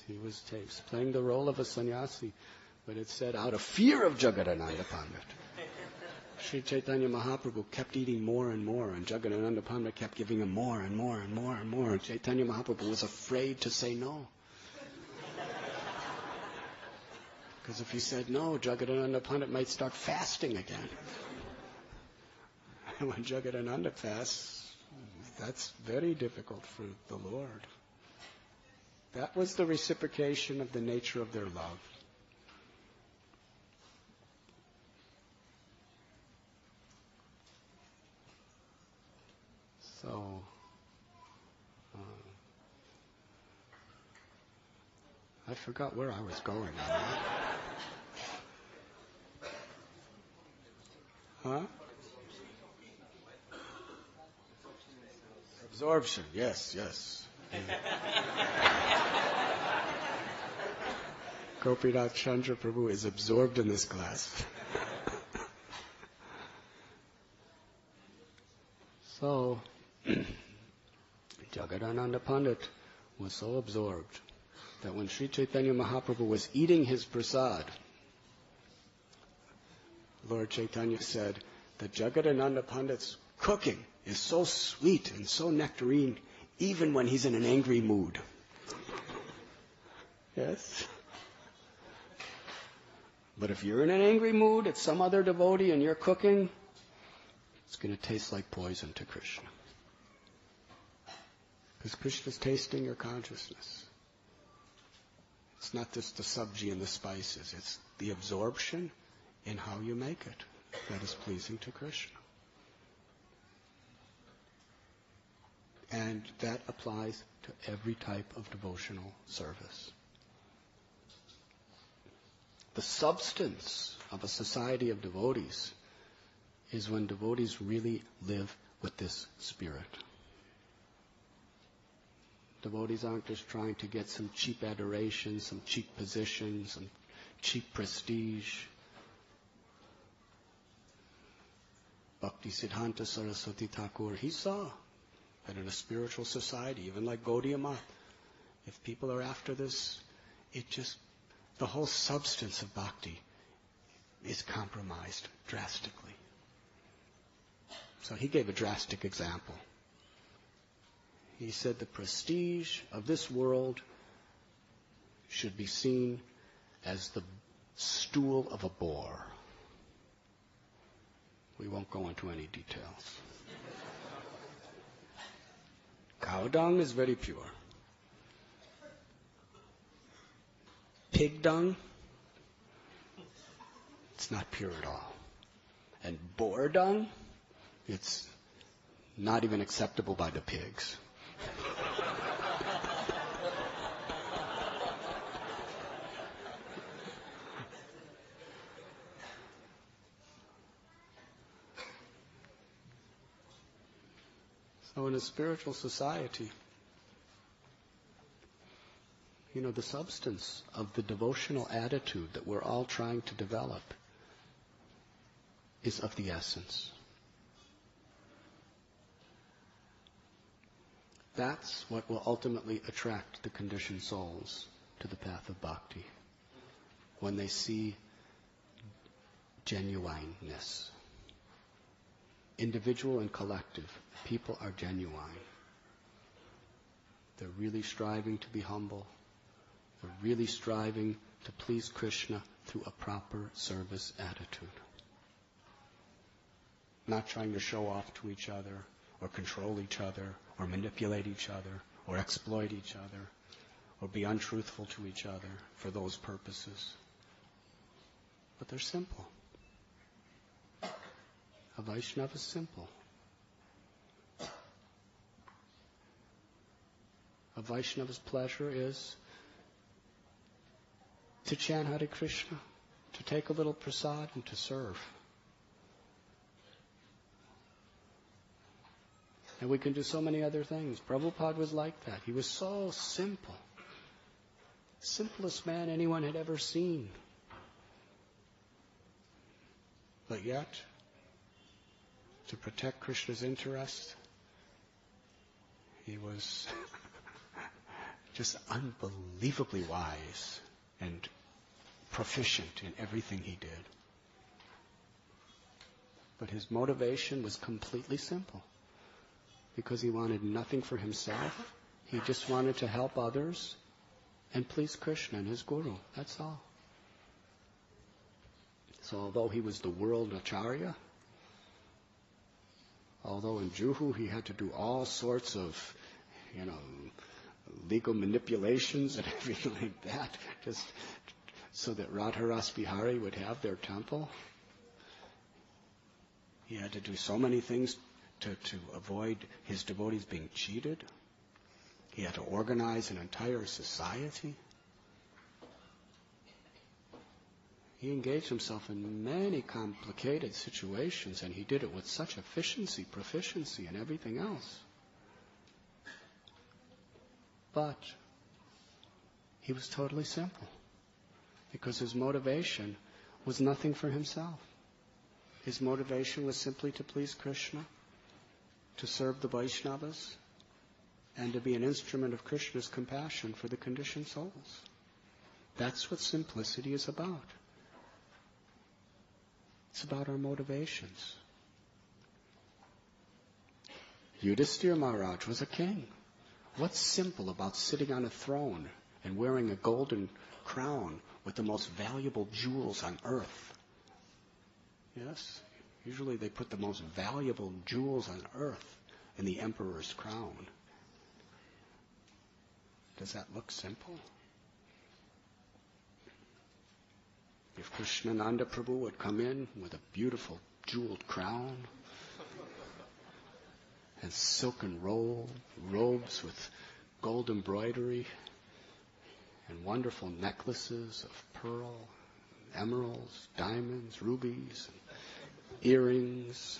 He was playing the role of a sannyasi. But it said, out of fear of Jagadananda Pandit, Sri Chaitanya Mahaprabhu kept eating more and more. And Jagadananda Pandit kept giving him more and more and more and more. And Chaitanya Mahaprabhu was afraid to say no. Because if he said no, Jagadananda Pandit might start fasting again. And when Jagadananda fasts, that's very difficult for the Lord. That was the reciprocation of the nature of their love. So, I forgot where I was going on that. Huh? Absorption, yes. Gopinath Chandra Prabhu is absorbed in this class. So, Jagadananda Pandit was so absorbed that when Sri Chaitanya Mahaprabhu was eating his prasad, Lord Chaitanya said that Jagadananda Pandit's cooking is so sweet and so nectarine, even when he's in an angry mood. Yes? But if you're in an angry mood at some other devotee and you're cooking, it's going to taste like poison to Krishna. Because Krishna's tasting your consciousness. It's not just the sabji and the spices. It's the absorption in how you make it that is pleasing to Krishna. And that applies to every type of devotional service. The substance of a society of devotees is when devotees really live with this spirit. Devotees aren't just trying to get some cheap adoration, some cheap position, some cheap prestige. Bhakti Siddhanta Saraswati Thakur, he saw that in a spiritual society, even like Gaudiya Math, if people are after this, the whole substance of bhakti is compromised drastically. So he gave a drastic example. He said the prestige of this world should be seen as the stool of a boar. We won't go into any details. Cow dung is very pure. Pig dung, it's not pure at all. And boar dung, it's not even acceptable by the pigs. So in a spiritual society, the substance of the devotional attitude that we're all trying to develop is of the essence. That's what will ultimately attract the conditioned souls to the path of bhakti, when they see genuineness. Individual and collective, people are genuine. They're really striving to be humble. They're really striving to please Krishna through a proper service attitude. not trying to show off to each other, or control each other, or manipulate each other, or exploit each other, or be untruthful to each other for those purposes. But they're simple. A Vaishnava is simple. A Vaishnava's pleasure is to chant Hare Krishna, to take a little prasad and to serve. And we can do so many other things. Prabhupada was like that. He was so simple. Simplest man anyone had ever seen. But yet, to protect Krishna's interest, he was just unbelievably wise and proficient in everything he did. But his motivation was completely simple. Because he wanted nothing for himself. He just wanted to help others and please Krishna and his Guru. That's all. So although he was the world acharya, although in Juhu he had to do all sorts of, legal manipulations and everything like that, just so that Radharas Bihari would have their temple, he had to do so many things to avoid his devotees being cheated. He had to organize an entire society. He engaged himself in many complicated situations, and he did it with such efficiency, proficiency, and everything else. But he was totally simple, because his motivation was nothing for himself. His motivation was simply to please Krishna, to serve the Vaishnavas, and to be an instrument of Krishna's compassion for the conditioned souls. That's what simplicity is about. It's about our motivations. Yudhisthira Maharaj was a king. What's simple about sitting on a throne and wearing a golden crown with the most valuable jewels on earth? Yes? Usually they put the most valuable jewels on earth in the emperor's crown. Does that look simple? If Krishnananda Prabhu would come in with a beautiful jeweled crown and silken robes with gold embroidery and wonderful necklaces of pearl, emeralds, diamonds, rubies, earrings.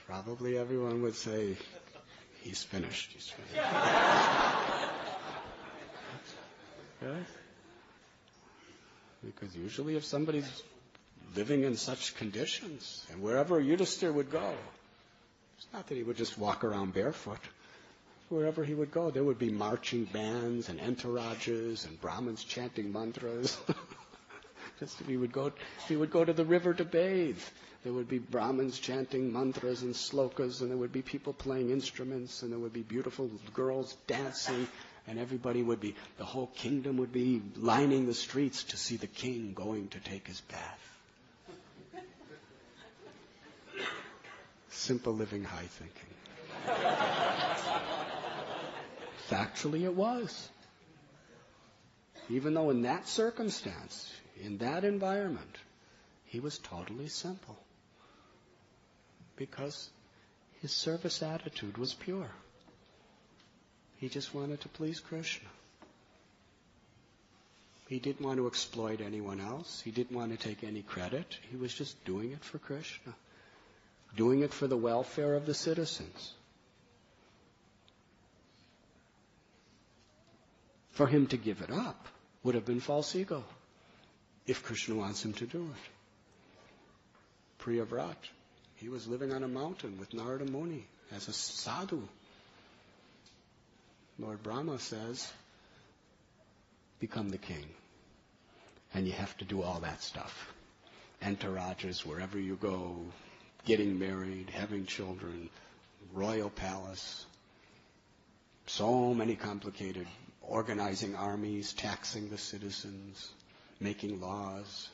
Probably everyone would say, he's finished. Okay? Because usually if somebody's living in such conditions, and wherever Yudhisthira would go, it's not that he would just walk around barefoot. Wherever he would go, there would be marching bands and entourages and Brahmins chanting mantras. Just if he would go to the river to bathe, there would be Brahmins chanting mantras and slokas, and there would be people playing instruments, and there would be beautiful girls dancing, and the whole kingdom would be lining the streets to see the king going to take his bath. Simple living, high thinking. Factually, it was. Even though in that circumstance, in that environment, he was totally simple. Because his service attitude was pure. He just wanted to please Krishna. He didn't want to exploit anyone else. He didn't want to take any credit. He was just doing it for Krishna. Doing it for the welfare of the citizens. For him to give it up would have been false ego, if Krishna wants him to do it. Priyavrat, he was living on a mountain with Narada Muni as a sadhu. Lord Brahma says, become the king. And you have to do all that stuff. Entourages, wherever you go, getting married, having children, royal palace. so many complicated, organizing armies, taxing the citizens, making laws.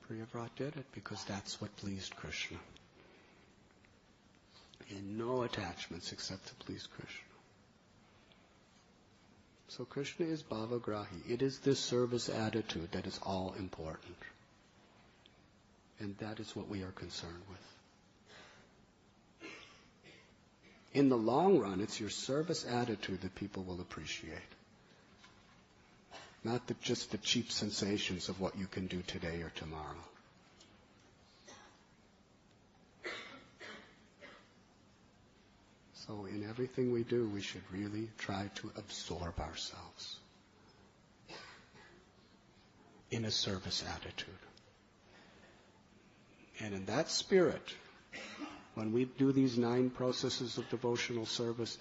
Priyavrata did it because that's what pleased Krishna. And no attachments except to please Krishna. So Krishna is bhavagrahi. It is this service attitude that is all important. And that is what we are concerned with. In the long run, it's your service attitude that people will appreciate. Not just the cheap sensations of what you can do today or tomorrow. So in everything we do, we should really try to absorb ourselves in a service attitude. And in that spirit, when we do these 9 processes of devotional service,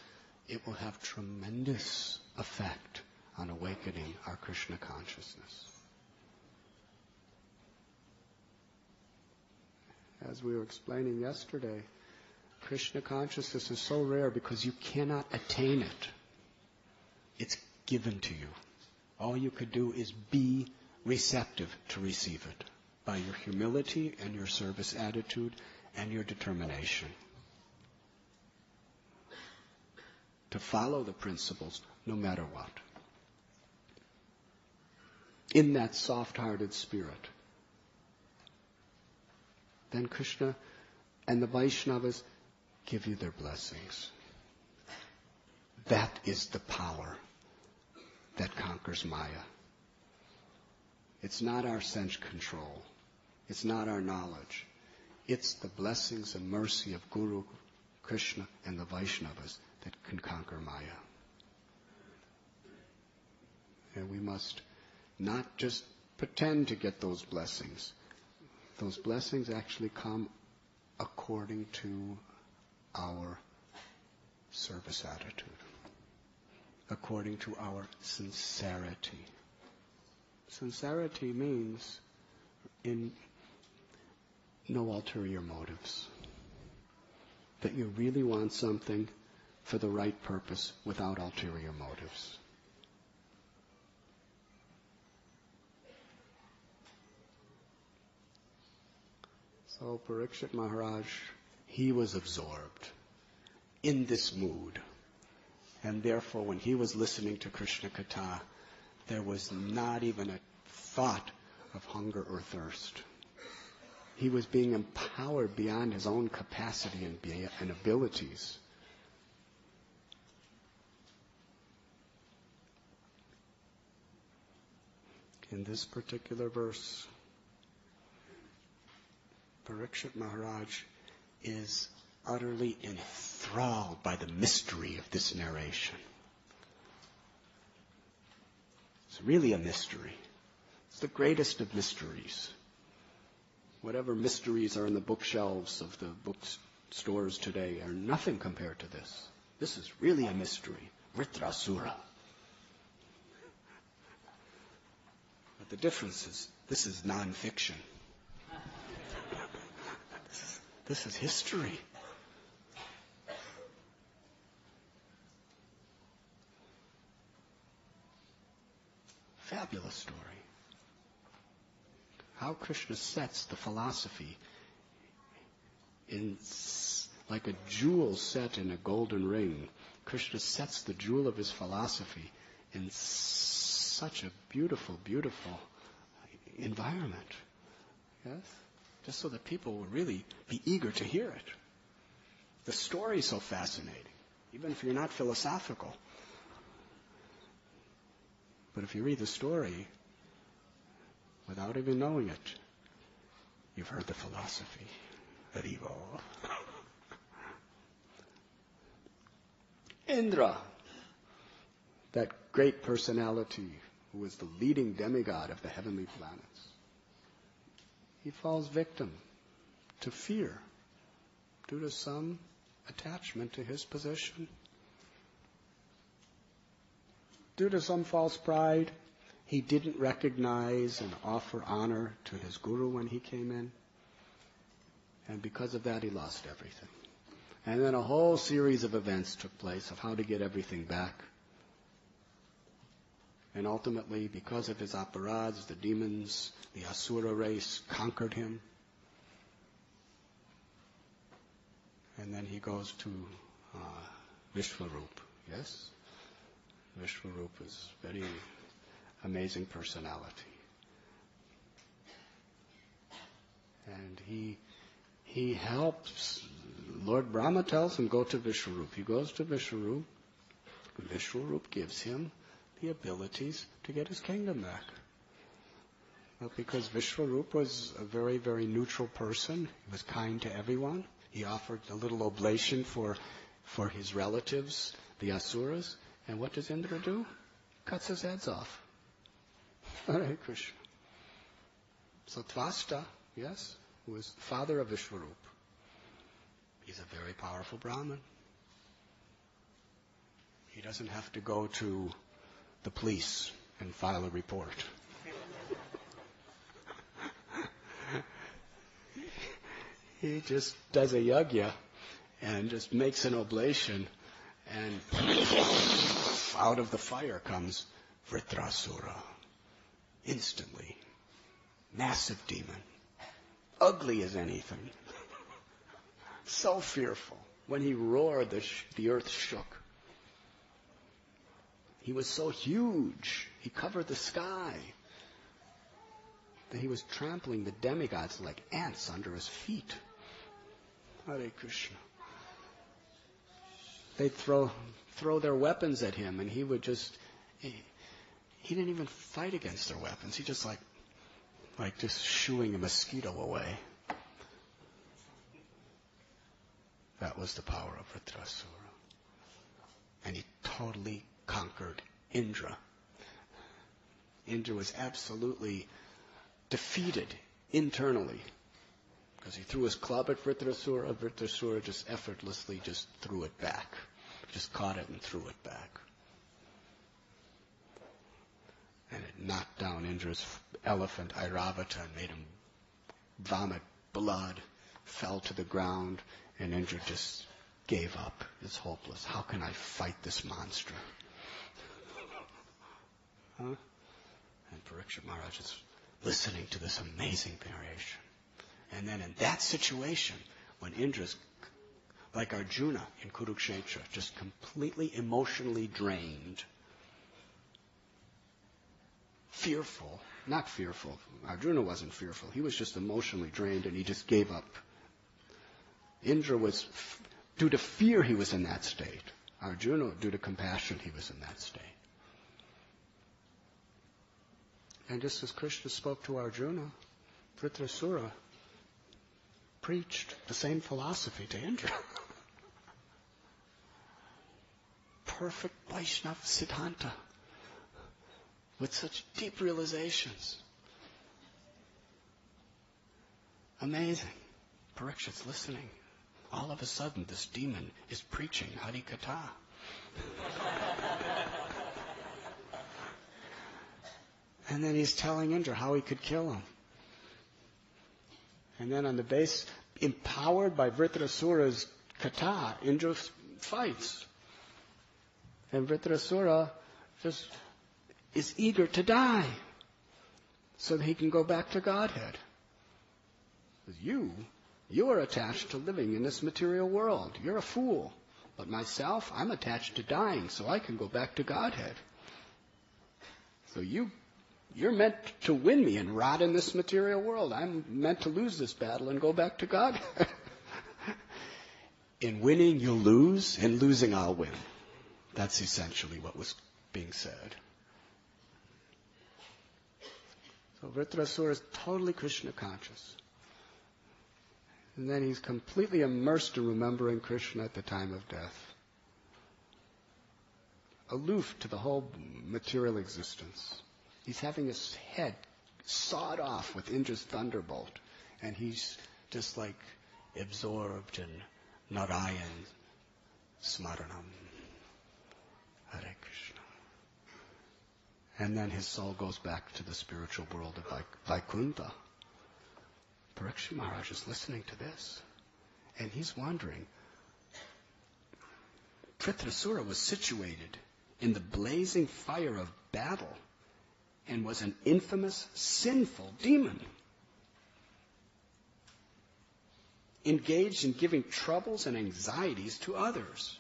it will have tremendous effect on awakening our Krishna consciousness. As we were explaining yesterday, Krishna consciousness is so rare because you cannot attain it. It's given to you. All you could do is be receptive to receive it by your humility and your service attitude and your determination to follow the principles no matter what. In that soft-hearted spirit, then Krishna and the Vaishnavas give you their blessings. That is the power that conquers Maya. It's not our sense control. It's not our knowledge. It's the blessings and mercy of Guru, Krishna, and the Vaishnavas that can conquer Maya. And we must not just pretend to get those blessings. Those blessings actually come according to our service attitude, according to our sincerity. Sincerity means in no ulterior motives. That you really want something for the right purpose without ulterior motives. So Parikshit Maharaj, he was absorbed in this mood. And therefore, when he was listening to Krishna Katha, there was not even a thought of hunger or thirst. He was being empowered beyond his own capacity and abilities. In this particular verse, Parikshit Maharaj is utterly enthralled by the mystery of this narration. It's really a mystery. It's the greatest of mysteries. Whatever mysteries are in the bookshelves of the bookstores today are nothing compared to this. This is really a mystery. Vritrasura. But the difference is, this is non-fiction. This is history. Fabulous story. How Krishna sets the philosophy in like a jewel set in a golden ring. Krishna sets the jewel of his philosophy in such a beautiful, beautiful environment. Yes? Just so that people will really be eager to hear it. The story is so fascinating, even if you're not philosophical. But if you read the story, without even knowing it, you've heard the philosophy. Haribo. Indra, that great personality who was the leading demigod of the heavenly planets, he falls victim to fear due to some attachment to his position. Due to some false pride, he didn't recognize and offer honor to his guru when he came in. And because of that, he lost everything. And then a whole series of events took place of how to get everything back. And ultimately, because of his aparads, the demons, the Asura race conquered him. And then he goes to Vishwarup. Yes? Vishwarup is a very amazing personality. And he helps. Lord Brahma tells him, go to Vishwarup. He goes to Vishwarup. Vishwarup gives him the abilities to get his kingdom back. But because Vishwarup was a very, very neutral person, he was kind to everyone. He offered a little oblation for his relatives, the Asuras. And what does Indra do? Cuts his heads off. Hare Krishna. So Tvasta, yes, who was the father of Vishwarup, he's a very powerful Brahmin. He doesn't have to go to the police and file a report. He just does a yajna and just makes an oblation, and out of the fire comes Vritrasura. Instantly. Massive demon. Ugly as anything. So fearful. When he roared, the earth shook. He was so huge, he covered the sky, that he was trampling the demigods like ants under his feet. Hare Krishna. They'd throw their weapons at him, and he would just, he didn't even fight against their weapons. He just like just shooing a mosquito away. That was the power of Vritrasura. And he totally conquered Indra. Indra was absolutely defeated internally. Because he threw his club at Vritrasura. Vritrasura just effortlessly just threw it back. Just caught it and threw it back. And it knocked down Indra's elephant, Airavata, and made him vomit blood, fell to the ground, and Indra just gave up. It's hopeless. How can I fight this monster? Huh? And Parikshit Maharaj is listening to this amazing narration. And then in that situation, when Indra's like Arjuna in Kurukshetra, just completely emotionally drained, fearful, not fearful. Arjuna wasn't fearful. He was just emotionally drained and he just gave up. Indra was, due to fear, he was in that state. Arjuna, due to compassion, he was in that state. And just as Krishna spoke to Arjuna, Vritrasura preached the same philosophy to Indra. Perfect Vaishnava Siddhanta with such deep realizations. Amazing. Parikshit's listening. All of a sudden, this demon is preaching Hari Katha. And then he's telling Indra how he could kill him. And then on the base, empowered by Vritrasura's Katha, Indra fights. And Vritrasura just is eager to die so that he can go back to Godhead. You are attached to living in this material world. You're a fool. But myself, I'm attached to dying so I can go back to Godhead. So you're meant to win me and rot in this material world. I'm meant to lose this battle and go back to God. In winning, you'll lose. In losing, I'll win. That's essentially what was being said. So Vritrasura is totally Krishna conscious. And then he's completely immersed in remembering Krishna at the time of death. Aloof to the whole material existence. He's having his head sawed off with Indra's thunderbolt, and he's just like absorbed in Narayan Smaranam. Hare Krishna. And then his soul goes back to the spiritual world of Vaikuntha. Parikshit Maharaj is listening to this, and he's wondering, Prithasura was situated in the blazing fire of battle and was an infamous, sinful demon, engaged in giving troubles and anxieties to others.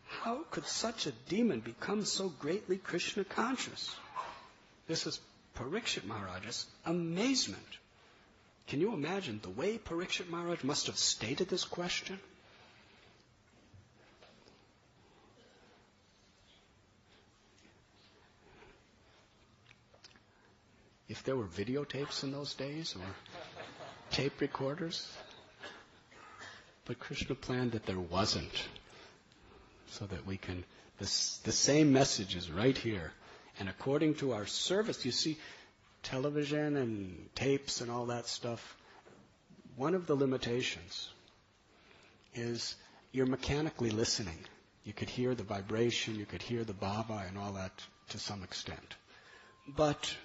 How could such a demon become so greatly Krishna conscious? This is Parikshit Maharaj's amazement. Can you imagine the way Parikshit Maharaj must have stated this question? If there were videotapes in those days or tape recorders, but Krishna planned that there wasn't, so that we can, the same message is right here. And according to our service, you see, television and tapes and all that stuff, one of the limitations is you're mechanically listening. You could hear the vibration, you could hear the bhava and all that to some extent. But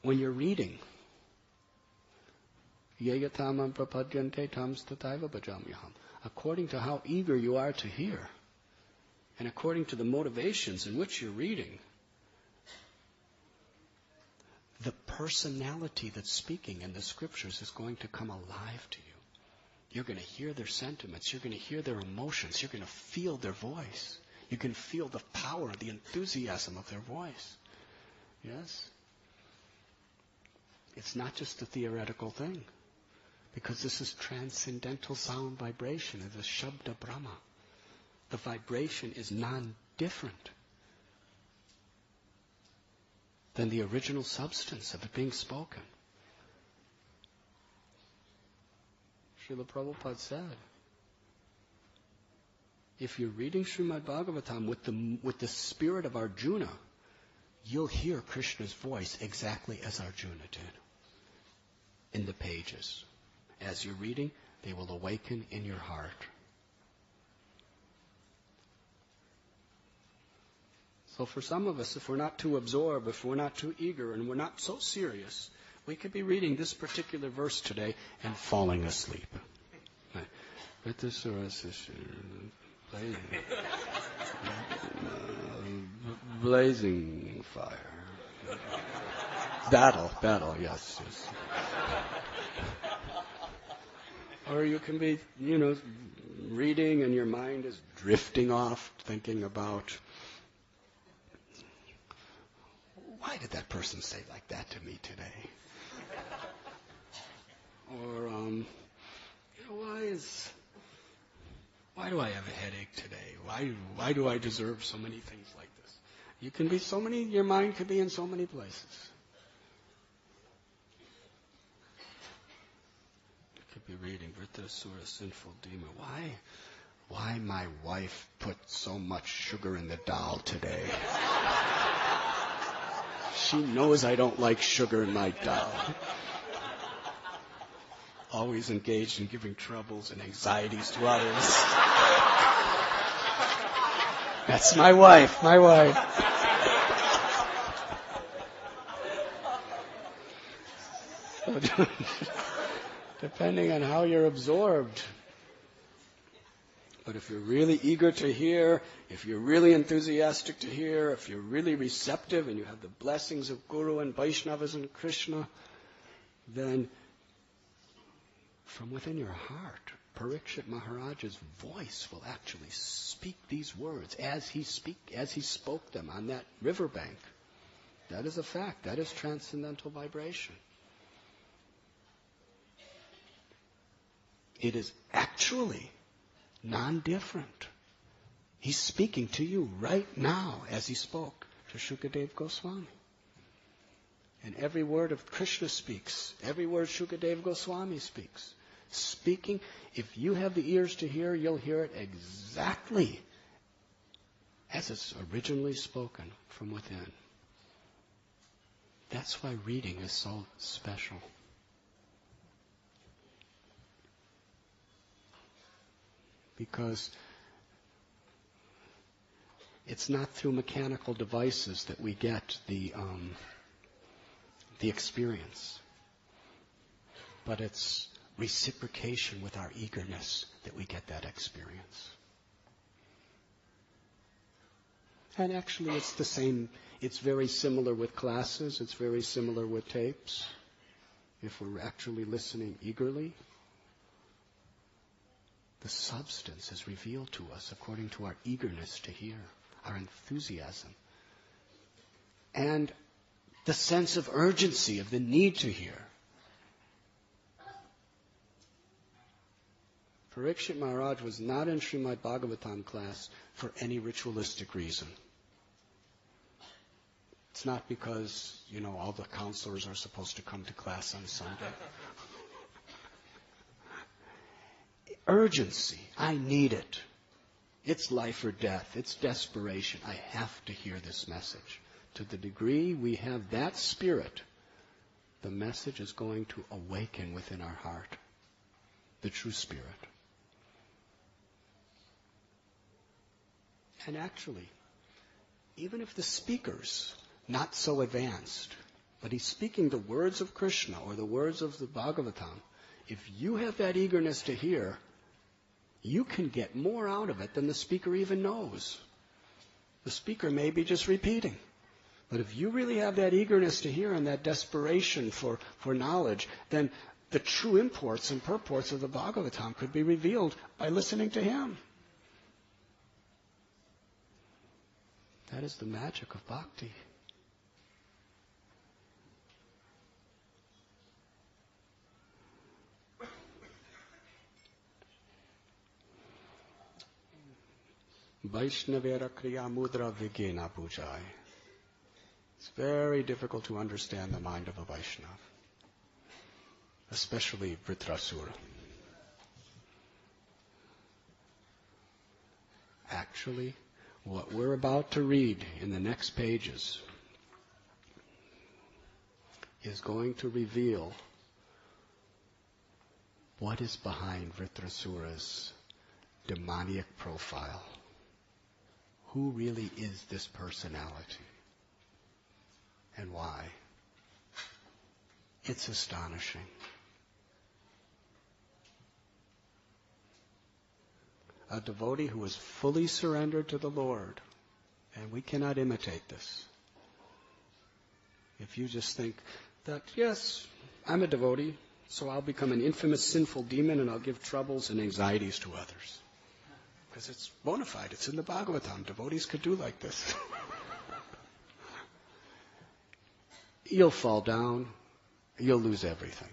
when you're reading, yeyatamam prapadyante tam stataiva bhajamyaham, according to how eager you are to hear, and according to the motivations in which you're reading, the personality that's speaking in the scriptures is going to come alive to you. You're going to hear their sentiments. You're going to hear their emotions. You're going to feel their voice. You can feel the power, the enthusiasm of their voice. Yes? It's not just a theoretical thing, because this is transcendental sound vibration. It's a Shabda Brahma. The vibration is non-different than the original substance of it being spoken. Srila Prabhupada said, if you're reading Srimad Bhagavatam with the spirit of Arjuna, you'll hear Krishna's voice exactly as Arjuna did in the pages. As you're reading, they will awaken in your heart. So for some of us, if we're not too absorbed, if we're not too eager, and we're not so serious, we could be reading this particular verse today and falling asleep. Blazing fire. Battle, yes. Or you can be, reading and your mind is drifting off, thinking about, why did that person say like that to me today? Or, why do I have a headache today? Why do I deserve so many things like this? You can be your mind could be in so many places. You could be reading Vritrasura, sinful demon. Why my wife put so much sugar in the dal today? She knows I don't like sugar in my dal. Always engaged in giving troubles and anxieties to others. That's my wife. So, depending on how you're absorbed. But if you're really eager to hear, if you're really enthusiastic to hear, if you're really receptive and you have the blessings of Guru and Vaishnavas and Krishna, then from within your heart, Parikshit Maharaj's voice will actually speak these words as he spoke them on that riverbank. That is a fact. That is transcendental vibration. It is actually non-different. He's speaking to you right now as he spoke to Shukadeva Goswami. And every word of Krishna speaks. Every word Shukadeva Goswami speaks. Speaking, if you have the ears to hear, you'll hear it exactly as it's originally spoken from within. That's why reading is so special. Because it's not through mechanical devices that we get the experience, but it's reciprocation with our eagerness that we get that experience. And actually it's the same, it's very similar with classes, it's very similar with tapes. If we're actually listening eagerly, the substance is revealed to us according to our eagerness to hear, our enthusiasm, and the sense of urgency of the need to hear. Parikshit Maharaj was not in Srimad Bhagavatam class for any ritualistic reason. It's not because, all the counselors are supposed to come to class on Sunday. Urgency. I need it. It's life or death. It's desperation. I have to hear this message. To the degree we have that spirit, the message is going to awaken within our heart. The true spirit. And actually, even if the speaker's not so advanced, but he's speaking the words of Krishna or the words of the Bhagavatam, if you have that eagerness to hear, you can get more out of it than the speaker even knows. The speaker may be just repeating. But if you really have that eagerness to hear and that desperation for knowledge, then the true imports and purports of the Bhagavatam could be revealed by listening to him. That is the magic of bhakti. Vaishnavera kriya mudra vigena pujai. It's very difficult to understand the mind of a Vaishnava, especially Vritrasura. Actually, what we're about to read in the next pages is going to reveal what is behind Vritrasura's demoniac profile. Who really is this personality? And why? It's astonishing. A devotee who is fully surrendered to the Lord, and we cannot imitate this. If you just think that, yes, I'm a devotee, so I'll become an infamous sinful demon and I'll give troubles and anxieties to others. Because it's bona fide, it's in the Bhagavatam. Devotees could do like this. You'll fall down, you'll lose everything.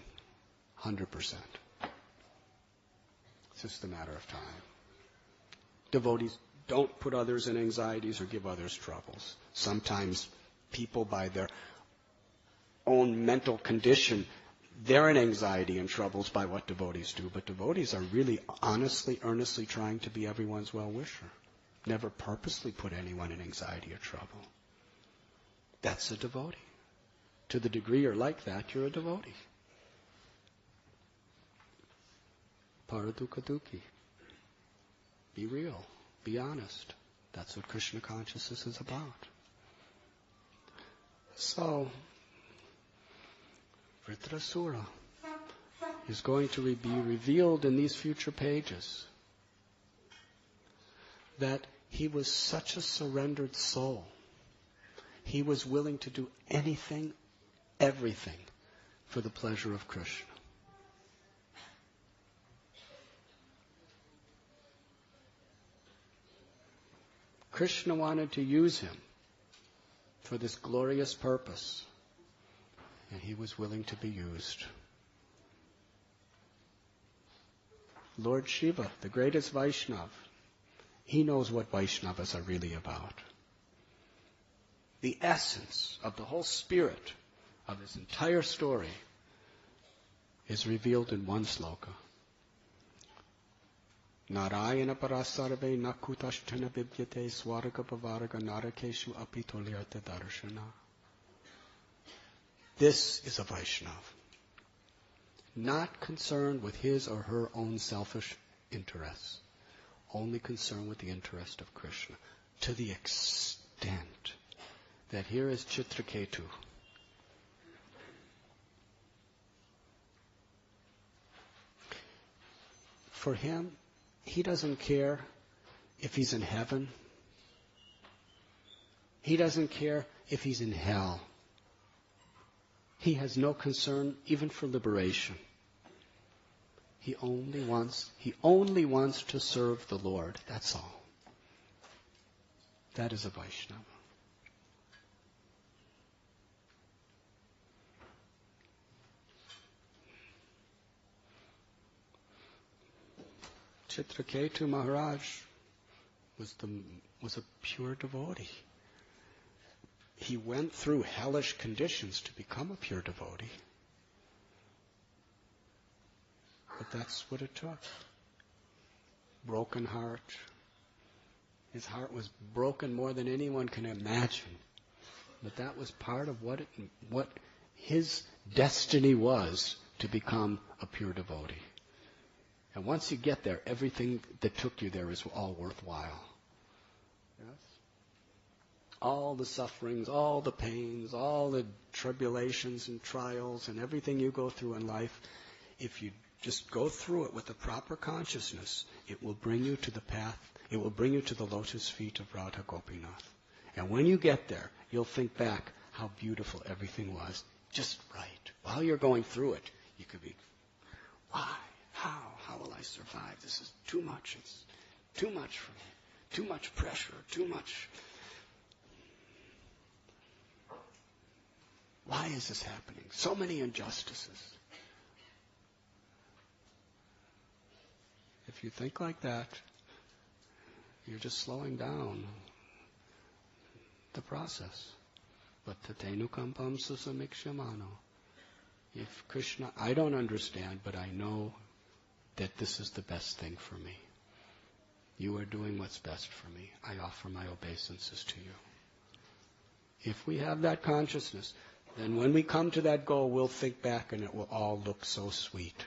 100%. It's just a matter of time. Devotees don't put others in anxieties or give others troubles. Sometimes people, by their own mental condition, they're in anxiety and troubles by what devotees do. But devotees are really honestly, earnestly trying to be everyone's well-wisher. Never purposely put anyone in anxiety or trouble. That's a devotee. To the degree you're like that, you're a devotee. Paradukkha dukhi. Be real. Be honest. That's what Krishna consciousness is about. So, Vritrasura is going to be revealed in these future pages that he was such a surrendered soul. He was willing to do anything, everything, for the pleasure of Krishna. Krishna wanted to use him for this glorious purpose, and he was willing to be used. Lord Shiva, the greatest Vaishnava, he knows what Vaishnavas are really about. The essence of the whole spirit of his entire story is revealed in one sloka. Narayana parasarve nakutashtana vidyate swarga pavaraga narakeshu apitolyarta darshana. This is a Vaishnava, not concerned with his or her own selfish interests, only concerned with the interest of Krishna, to the extent that here is Chitraketu. Here is for him, he doesn't care if he's in heaven. He doesn't care if he's in hell. He has no concern even for liberation. He only wants to serve the Lord. That's all. That is a Vaishnava. Chitraketu Maharaj was a pure devotee. He went through hellish conditions to become a pure devotee. But that's what it took. Broken heart. His heart was broken more than anyone can imagine. But that was part of what his destiny was, to become a pure devotee. And once you get there, everything that took you there is all worthwhile. Yes? All the sufferings, all the pains, all the tribulations and trials and everything you go through in life, if you just go through it with the proper consciousness, it will bring you to the path, it will bring you to the lotus feet of Radha Gopinath. And when you get there, you'll think back how beautiful everything was, just right. While you're going through it, you could be, why? How will I survive? This is too much. It's too much for me. Too much pressure. Too much. Why is this happening? So many injustices. If you think like that, you're just slowing down the process. But tatenu kampam susamikshamano. If Krishna, I don't understand, but I know that this is the best thing for me. You are doing what's best for me. I offer my obeisances to you. If we have that consciousness, then when we come to that goal, we'll think back and it will all look so sweet.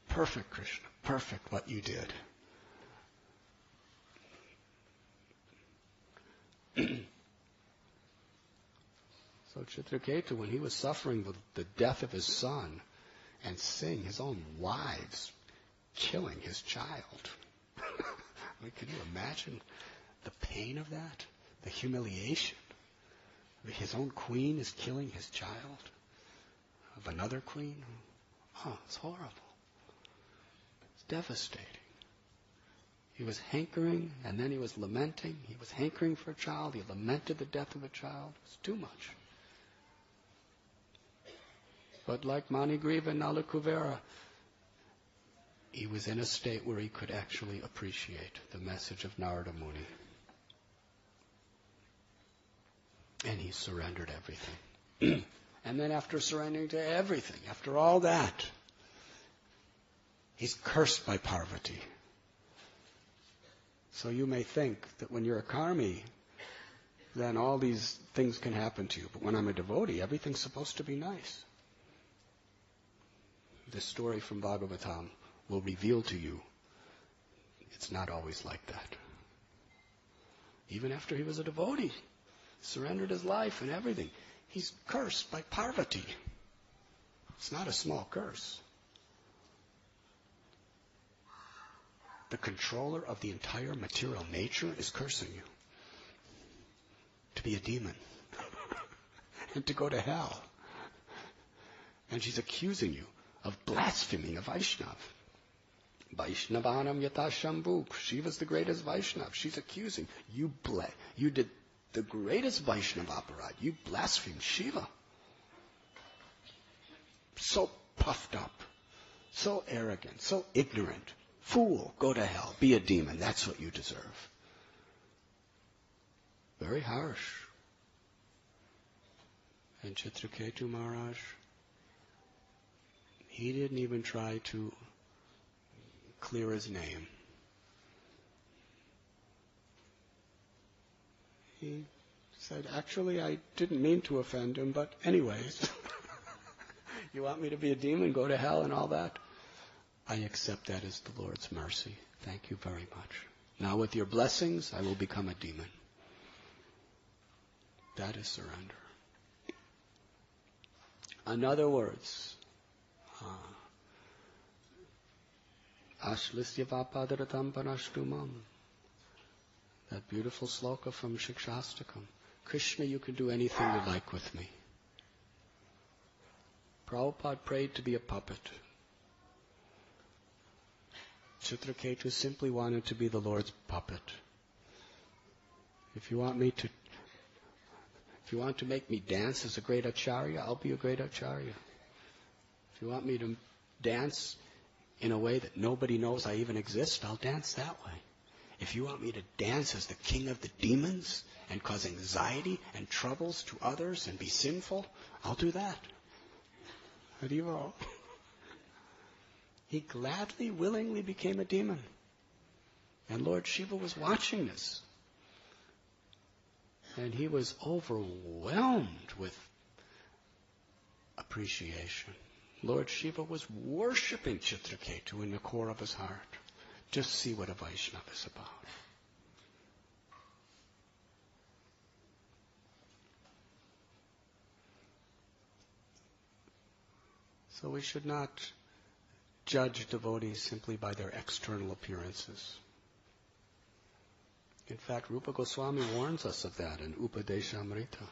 Perfect, Krishna. Perfect what you did. So Chitraketu, when he was suffering the death of his son and seeing his own wives killing his child, I mean, can you imagine the pain of that? The humiliation? His own queen is killing his child of another queen? Oh, it's horrible. It's devastating. He was hankering, and then he was lamenting. He was hankering for a child. He lamented the death of a child. It's too much. But like Manigriva and Nalakuvera, he was in a state where he could actually appreciate the message of Narada Muni. And he surrendered everything. And then after surrendering to everything, after all that, he's cursed by Parvati. So you may think that when you're a karmi, then all these things can happen to you. But when I'm a devotee, everything's supposed to be nice. This story from Bhagavatam will reveal to you it's not always like that. Even after he was a devotee, surrendered his life and everything, he's cursed by Parvati. It's not a small curse. The controller of the entire material nature is cursing you to be a demon and to go to hell. And she's accusing you of blaspheming a Vaishnava. Vaishnavanam yata Shambhu. Shiva's the greatest Vaishnava. She's accusing you. You did the greatest Vaishnava aparad. You blasphemed Shiva. So puffed up, so arrogant, so ignorant. Fool, go to hell, be a demon. That's what you deserve. Very harsh. And Chitraketu Maharaj, he didn't even try to clear his name. He said, actually, I didn't mean to offend him, but anyways, you want me to be a demon, go to hell and all that? I accept that as the Lord's mercy. Thank you very much. Now with your blessings, I will become a demon. That is surrender. In other words, Ashlisya vapadaratam panashtumam. That beautiful sloka from Shikshastakam. Krishna, you can do anything you like with me. Prabhupada prayed to be a puppet. Chitraketu simply wanted to be the Lord's puppet. If you want to make me dance as a great acharya, I'll be a great acharya. If you want me to dance in a way that nobody knows I even exist, I'll dance that way. If you want me to dance as the king of the demons and cause anxiety and troubles to others and be sinful, I'll do that. Haribo. He gladly, willingly became a demon. And Lord Shiva was watching this. And he was overwhelmed with appreciation. Lord Shiva was worshipping Chitraketu in the core of his heart. Just see what a Vaishnava is about. So we should not judge devotees simply by their external appearances. In fact, Rupa Goswami warns us of that in Upadeshamrita.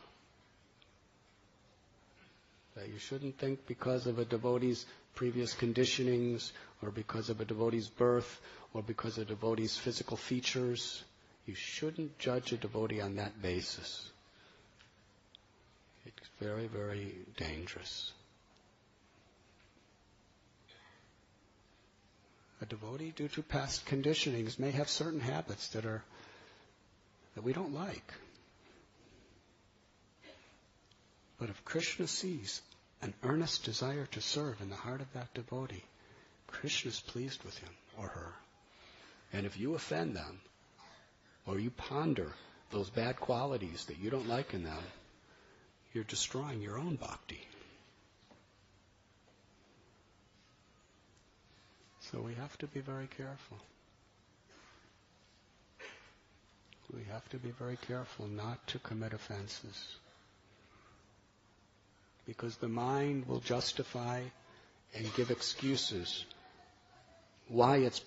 That you shouldn't think because of a devotee's previous conditionings, or because of a devotee's birth, or because of a devotee's physical features, you shouldn't judge a devotee on that basis. It's very, very dangerous. A devotee, due to past conditionings, may have certain habits that we don't like. But if Krishna sees an earnest desire to serve in the heart of that devotee, Krishna is pleased with him or her. And if you offend them, or you ponder those bad qualities that you don't like in them, you're destroying your own bhakti. So we have to be very careful. We have to be very careful not to commit offenses. Because the mind will justify and give excuses why it's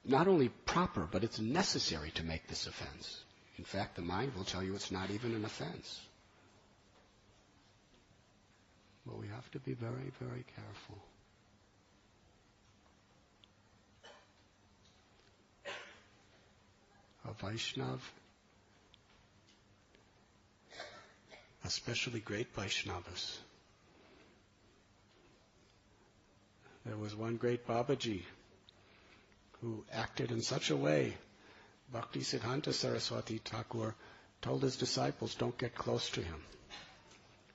not only proper, but it's necessary to make this offense. In fact, the mind will tell you it's not even an offense. But we have to be very, very careful. A Vaishnav, especially great Vaishnavas. There was one great Babaji who acted in such a way. Bhakti Siddhanta Saraswati Thakur told his disciples, don't get close to him.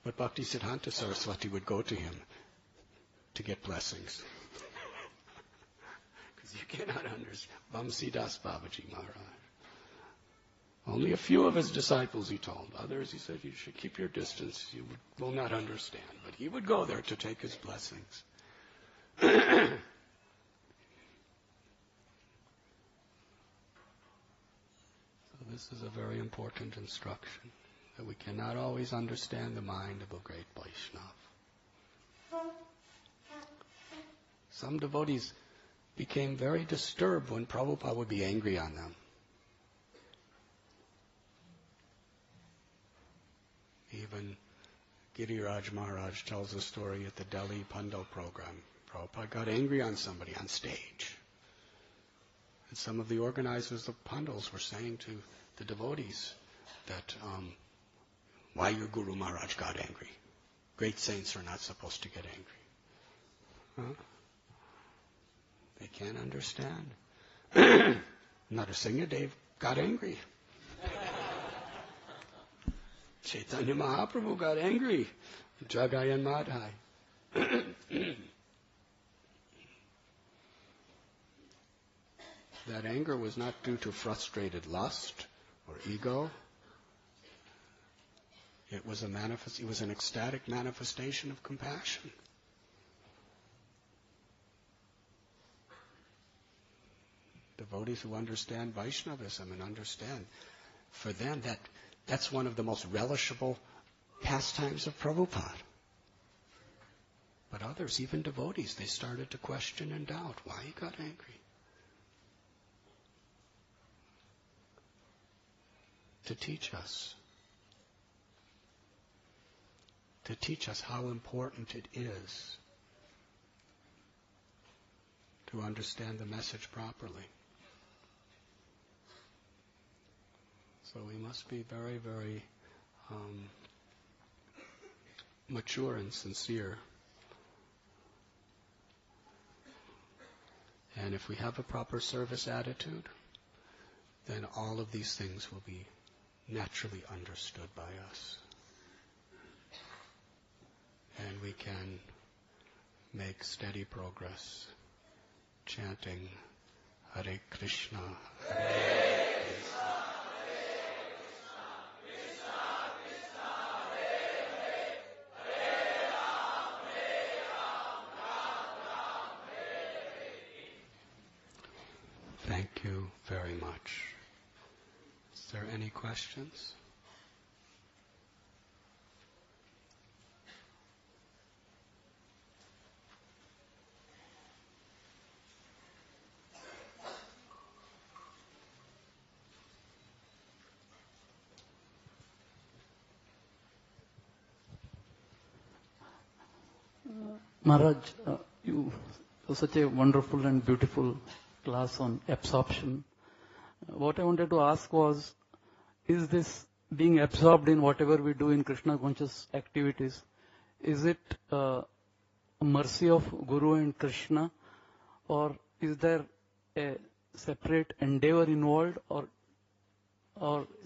But Bhakti Siddhanta Saraswati would go to him to get blessings. Because you cannot understand. Vamsi Das Babaji Maharaj. Only a few of his disciples, he told. Others, he said, you should keep your distance. You will not understand. But he would go there to take his blessings. So this is a very important instruction, that we cannot always understand the mind of a great Vaishnava. Some devotees became very disturbed when Prabhupada would be angry on them. Even Giriraj Maharaj tells a story at the Delhi Pandal program. Prabhupada got angry on somebody on stage. And some of the organizers of Pandals were saying to the devotees that why your Guru Maharaj got angry. Great saints are not supposed to get angry. Huh? They can't understand. Narasimha Dev got angry. Chaitanya Mahaprabhu got angry. Jagayan Madhai. That anger was not due to frustrated lust or ego. It was an ecstatic manifestation of compassion. Devotees who understand Vaishnavism and understand, for them that's one of the most relishable pastimes of Prabhupada. But others, even devotees, they started to question and doubt why he got angry. to teach us how important it is to understand the message properly. So we must be very, very mature and sincere. And if we have a proper service attitude, then all of these things will be naturally understood by us. And we can make steady progress chanting Hare Krishna, Hare Krishna, Hare Krishna, Krishna Krishna, Hare Hare, Hare Ram, Ram Ram, Hare Hare. Thank you very much. Is there any questions? Maharaj, you such a wonderful and beautiful class on absorption. What I wanted to ask was, is this being absorbed in whatever we do in Krishna conscious activities, is it a mercy of Guru and Krishna, or is there a separate endeavor involved, or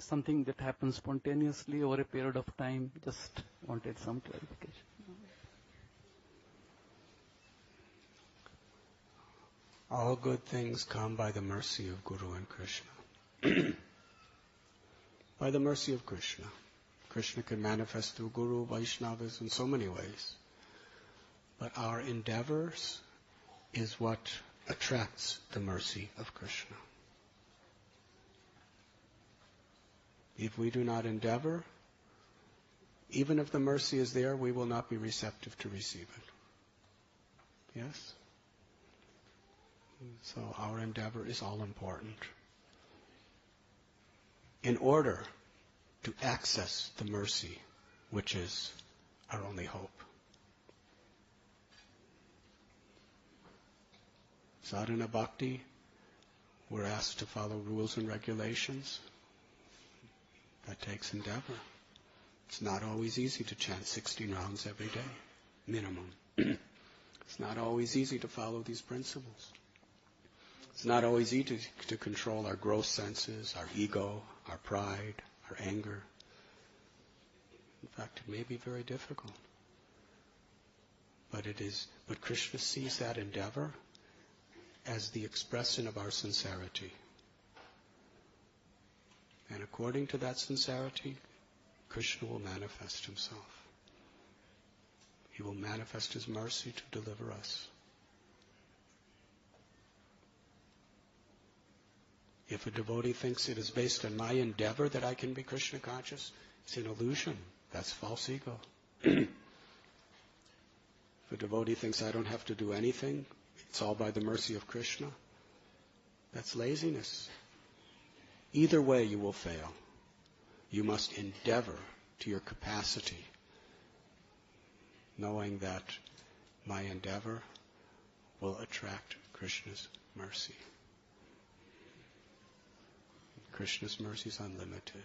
something that happens spontaneously over a period of time? Just wanted some clarification. All good things come by the mercy of Guru and Krishna. By the mercy of Krishna. Krishna can manifest through Guru, Vaishnavas in so many ways. But our endeavors is what attracts the mercy of Krishna. If we do not endeavor, even if the mercy is there, we will not be receptive to receive it. Yes? So our endeavor is all important. In order to access the mercy, which is our only hope. Sadhana Bhakti, we're asked to follow rules and regulations. That takes endeavor. It's not always easy to chant 16 rounds every day, minimum. It's not always easy to follow these principles. It's not always easy to control our gross senses, our ego, our pride, our anger. In fact, it may be very difficult. But Krishna sees that endeavor as the expression of our sincerity. And according to that sincerity, Krishna will manifest himself. He will manifest his mercy to deliver us. If a devotee thinks it is based on my endeavor that I can be Krishna conscious, it's an illusion. That's false ego. If a devotee thinks I don't have to do anything, it's all by the mercy of Krishna, that's laziness. Either way you will fail. You must endeavor to your capacity, knowing that my endeavor will attract Krishna's mercy. Krishna's mercy is unlimited.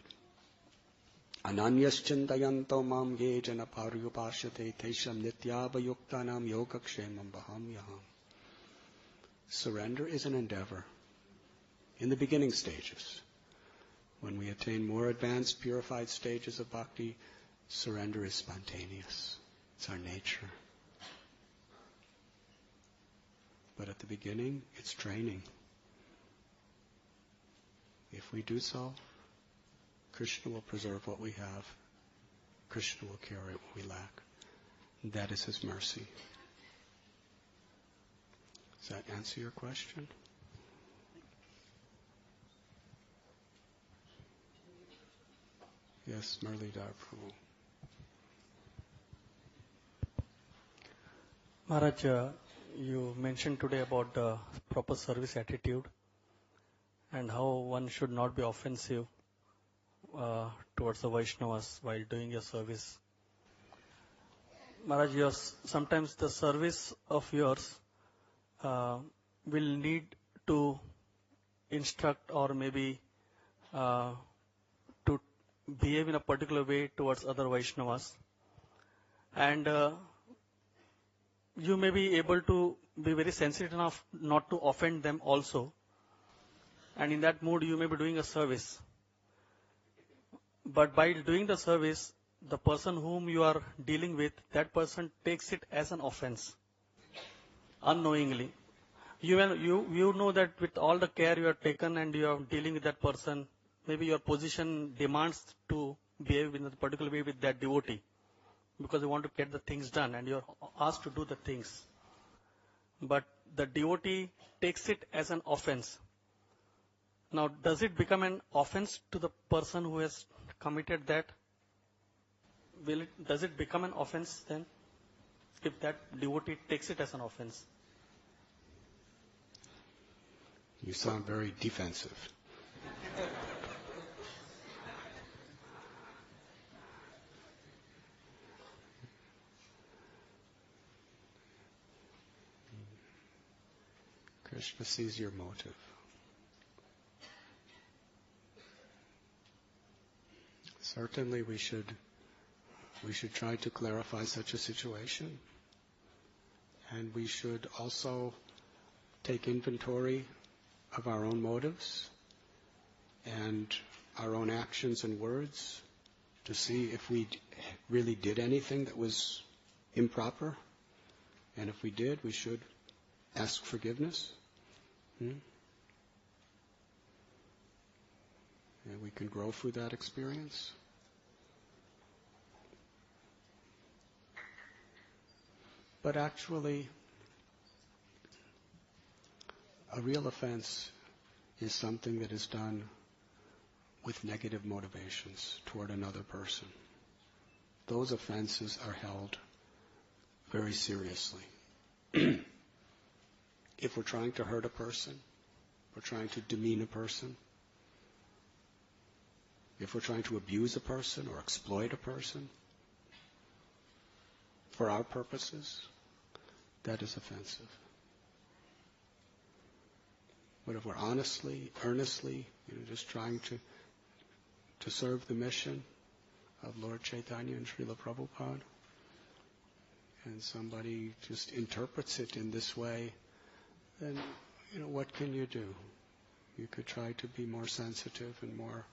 Ananyaschindayanto mam ye jana paryupashate tesham nityavayuktanam yogakshemam bahamyaham. Surrender is an endeavor. In the beginning stages, when we attain more advanced, purified stages of bhakti, surrender is spontaneous. It's our nature. But at the beginning, it's training. If we do so, Krishna will preserve what we have. Krishna will carry what we lack. And that is his mercy. Does that answer your question? Yes, Murlidhar Prabhu. Maharaj, you mentioned today about the proper service attitude and how one should not be offensive. towards the Vaishnavas while doing your service. Maharaj, sometimes the service of yours will need to instruct or maybe to behave in a particular way towards other Vaishnavas. And you may be able to be very sensitive enough not to offend them also. And in that mood, you may be doing a service. But by doing the service, the person whom you are dealing with, that person takes it as an offense, unknowingly. You know that with all the care you have taken and you are dealing with that person, maybe your position demands to behave in a particular way with that devotee, because you want to get the things done and you are asked to do the things. But the devotee takes it as an offense. Now, does it become an offense to the person who has committed that? Does it become an offense then, if that devotee takes it as an offense? You sound very defensive. Krishna sees your motive. Certainly we should try to clarify such a situation, and we should also take inventory of our own motives and our own actions and words to see if we really did anything that was improper, and if we did, we should ask forgiveness. And we can grow through that experience. But actually, a real offense is something that is done with negative motivations toward another person. Those offenses are held very seriously. If we're trying to hurt a person, we're trying to demean a person, if we're trying to abuse a person or exploit a person for our purposes, that is offensive. But if we're honestly, earnestly, just trying to serve the mission of Lord Chaitanya and Srila Prabhupada, and somebody just interprets it in this way, then, what can you do? You could try to be more sensitive and more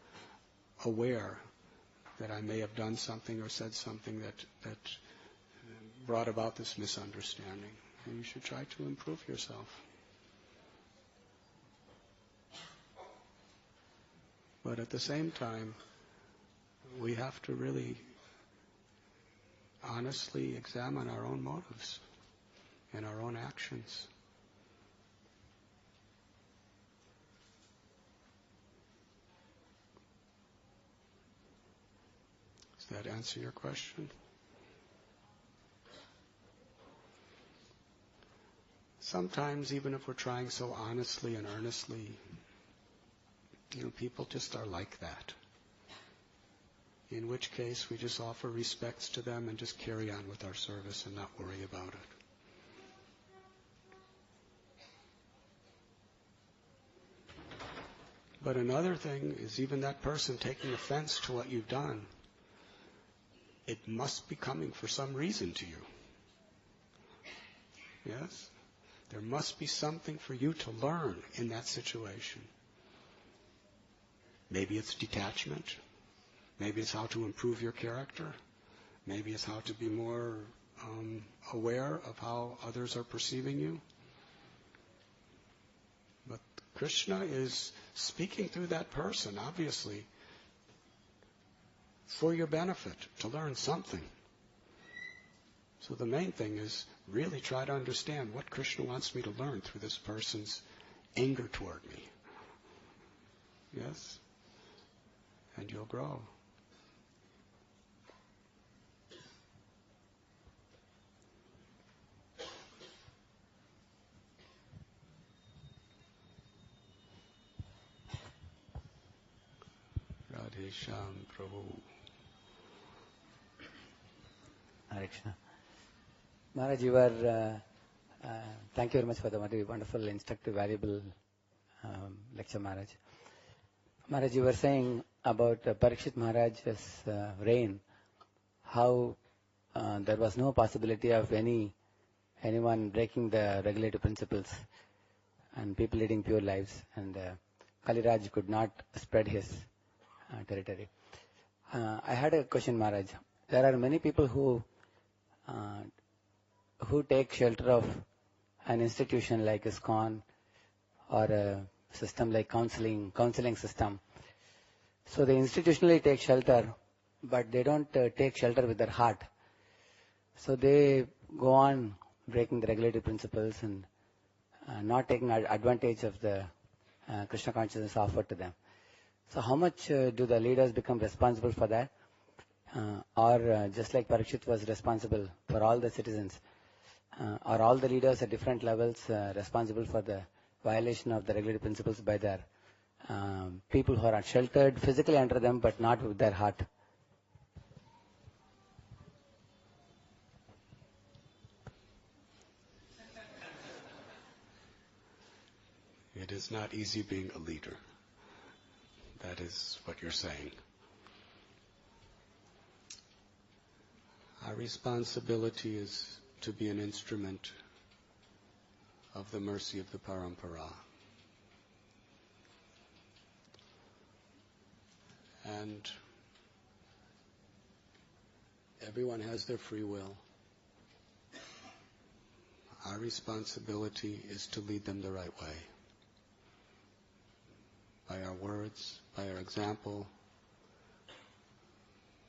aware that I may have done something or said something that brought about this misunderstanding. And you should try to improve yourself. But at the same time, we have to really honestly examine our own motives and our own actions. Does that answer your question? Sometimes, even if we're trying so honestly and earnestly, people just are like that. In which case, we just offer respects to them and just carry on with our service and not worry about it. But another thing is, even that person taking offense to what you've done, it must be coming for some reason to you. Yes? There must be something for you to learn in that situation. Maybe it's detachment. Maybe it's how to improve your character. Maybe it's how to be more aware of how others are perceiving you. But Krishna is speaking through that person, obviously, for your benefit, to learn something. So the main thing is really try to understand what Krishna wants me to learn through this person's anger toward me. Yes? And you'll grow. Radhesham Prabhu. Hare Krishna. Maharaj, you were, thank you very much for the very wonderful, instructive, valuable lecture, Maharaj. Maharaj, you were saying about Parikshit Maharaj's reign, how there was no possibility of anyone breaking the regulative principles and people leading pure lives, and Kaliraj could not spread his territory. I had a question, Maharaj. There are many people who take shelter of an institution like ISKCON or a system like counseling system. So they institutionally take shelter, but they don't take shelter with their heart. So they go on breaking the regulative principles and not taking advantage of the Krishna consciousness offered to them. So how much do the leaders become responsible for that? Or just like Parikshit was responsible for all the citizens, are all the leaders at different levels responsible for the violation of the regulative principles by their people who are sheltered physically under them but not with their heart? It is not easy being a leader. That is what you're saying. Our responsibility is to be an instrument of the mercy of the Parampara. And everyone has their free will. Our responsibility is to lead them the right way. By our words, by our example,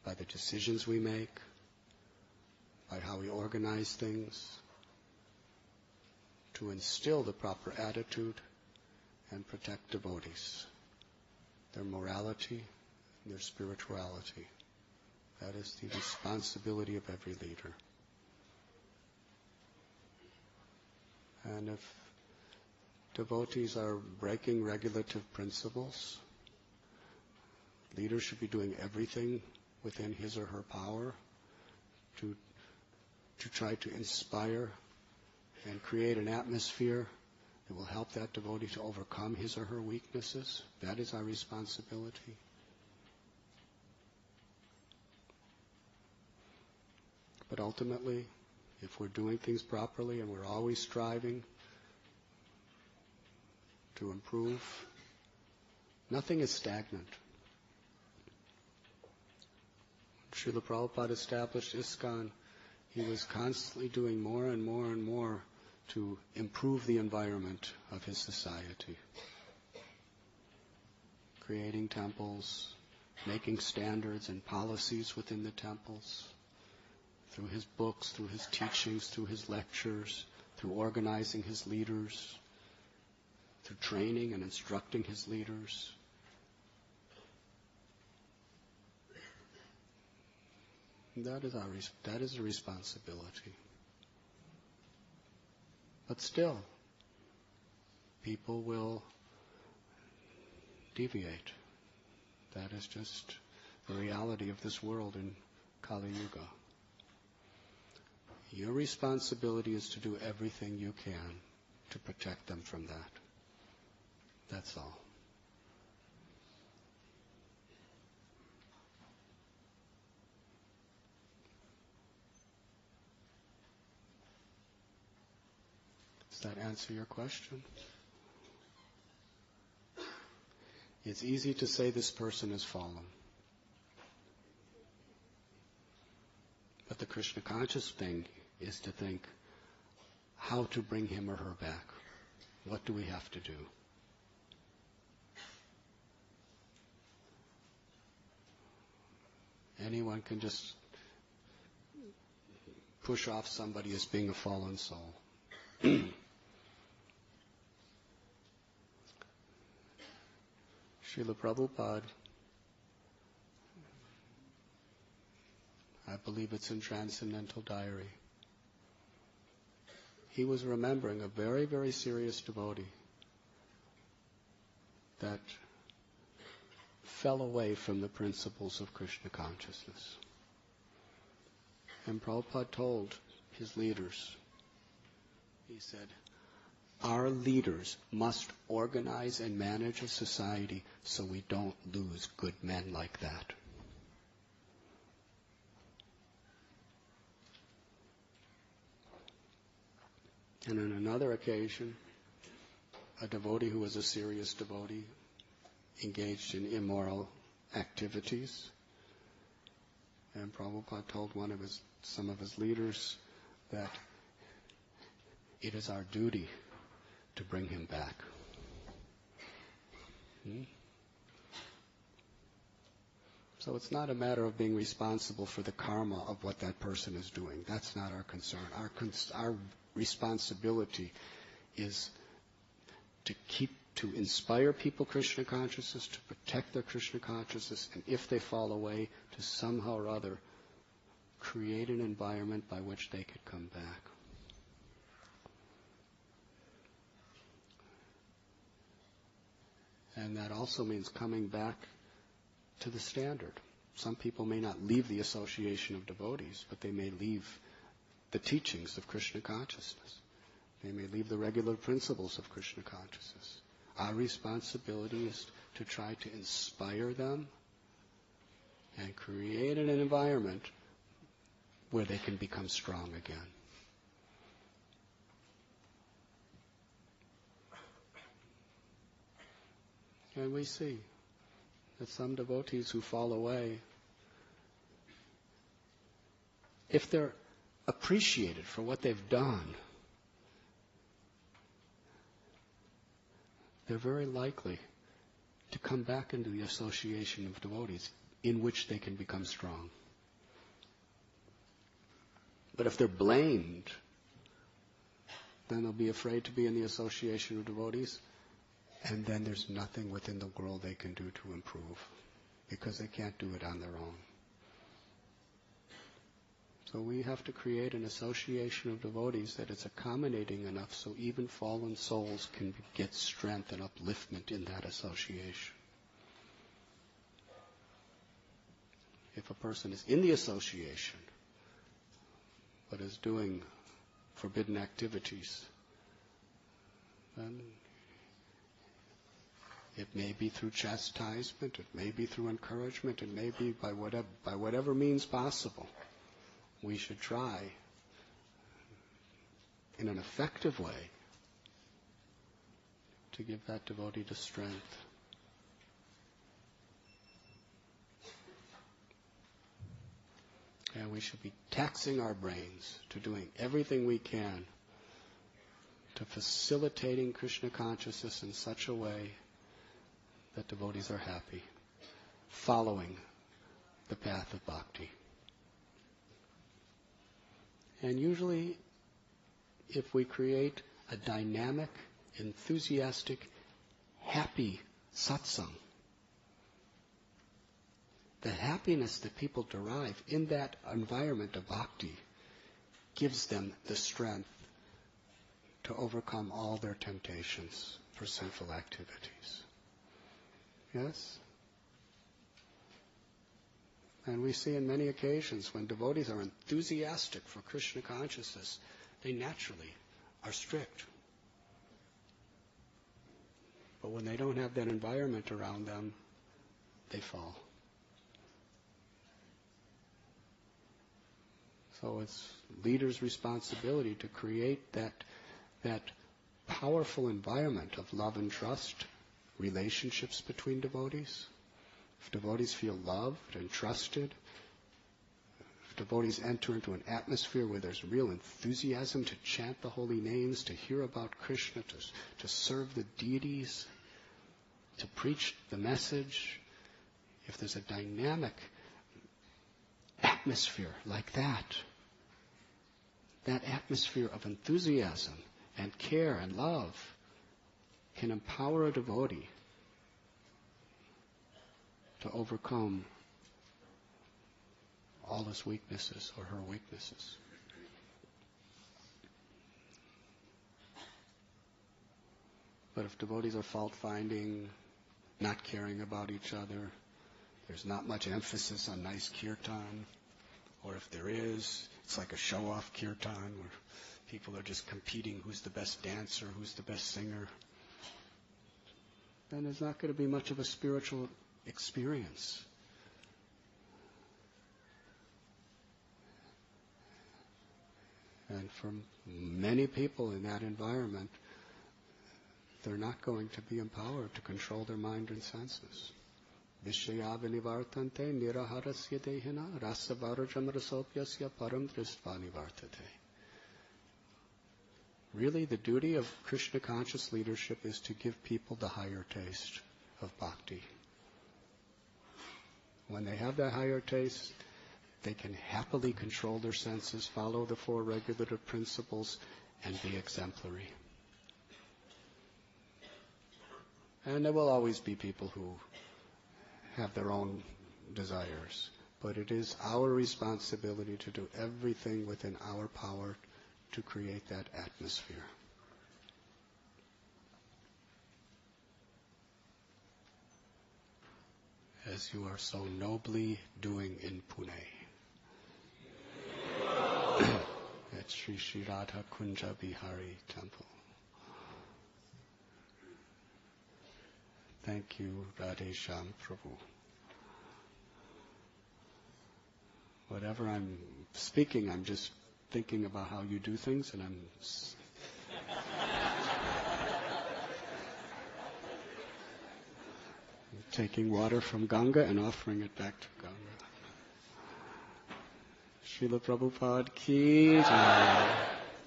by the decisions we make, by how we organize things, to instill the proper attitude and protect devotees, their morality and their spirituality. That is the responsibility of every leader. And if devotees are breaking regulative principles, leaders should be doing everything within his or her power to try to inspire and create an atmosphere that will help that devotee to overcome his or her weaknesses. That is our responsibility. But ultimately, if we're doing things properly and we're always striving to improve, nothing is stagnant. Srila Prabhupada established ISKCON. He was constantly doing more and more and more to improve the environment of his society. Creating temples, making standards and policies within the temples, through his books, through his teachings, through his lectures, through organizing his leaders, through training and instructing his leaders. That is a responsibility. But still, people will deviate. That is just the reality of this world in Kali Yuga. Your responsibility is to do everything you can to protect them from that. That's all. Does that answer your question? It's easy to say this person has fallen. But the Krishna conscious thing is to think how to bring him or her back. What do we have to do? Anyone can just push off somebody as being a fallen soul. Srila Prabhupada, I believe it's in Transcendental Diary, he was remembering a very, very serious devotee that fell away from the principles of Krishna consciousness. And Prabhupada told his leaders, he said, our leaders must organize and manage a society so we don't lose good men like that. And on another occasion, a devotee who was a serious devotee engaged in immoral activities. And Prabhupada told some of his leaders that it is our duty to bring him back. So it's not a matter of being responsible for the karma of what that person is doing. That's not our concern. Our responsibility is to inspire people Krishna consciousness, to protect their Krishna consciousness, and if they fall away, to somehow or other create an environment by which they could come back. And that also means coming back to the standard. Some people may not leave the association of devotees, but they may leave the teachings of Krishna consciousness. They may leave the regular principles of Krishna consciousness. Our responsibility is to try to inspire them and create an environment where they can become strong again. And we see that some devotees who fall away, if they're appreciated for what they've done, they're very likely to come back into the association of devotees in which they can become strong. But if they're blamed, then they'll be afraid to be in the association of devotees, and then there's nothing within the world they can do to improve, because they can't do it on their own. So we have to create an association of devotees that is accommodating enough so even fallen souls can get strength and upliftment in that association. If a person is in the association but is doing forbidden activities, then it may be through chastisement, it may be through encouragement, it may be by whatever means possible. We should try in an effective way to give that devotee the strength. And we should be taxing our brains to doing everything we can to facilitating Krishna consciousness in such a way that devotees are happy, following the path of bhakti. And usually, if we create a dynamic, enthusiastic, happy satsang, the happiness that people derive in that environment of bhakti gives them the strength to overcome all their temptations for sinful activities. Yes? And we see in many occasions when devotees are enthusiastic for Krishna consciousness, they naturally are strict. But when they don't have that environment around them, they fall. So it's leaders' responsibility to create that powerful environment of love and trust, relationships between devotees. If devotees feel loved and trusted, if devotees enter into an atmosphere where there's real enthusiasm to chant the holy names, to hear about Krishna, to serve the deities, to preach the message, if there's a dynamic atmosphere like that atmosphere of enthusiasm and care and love can empower a devotee to overcome all his weaknesses or her weaknesses. But if devotees are fault-finding, not caring about each other, There's not much emphasis on nice kirtan, or if there is, it's like a show-off kirtan where people are just competing who's the best dancer, who's the best singer. Then there's not going to be much of a spiritual experience. And for many people in that environment, they're not going to be empowered to control their mind and senses. Vishayavanivartante niraharasya dehina rasavarajamrasopyasya param dristvanivartate. Really, the duty of Krishna conscious leadership is to give people the higher taste of bhakti. When they have that higher taste, they can happily control their senses, follow the 4 regulative principles, and be exemplary. And there will always be people who have their own desires. But it is our responsibility to do everything within our power to create that atmosphere. As you are so nobly doing in Pune. At Sri Sri Radha Kunja Bihari Temple. Thank you, Radhe Shyam Prabhu. Whatever I'm speaking, I'm just thinking about how you do things, and I'm taking water from Ganga and offering it back to Ganga. Srila Prabhupada ki jai.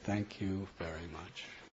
Thank you very much.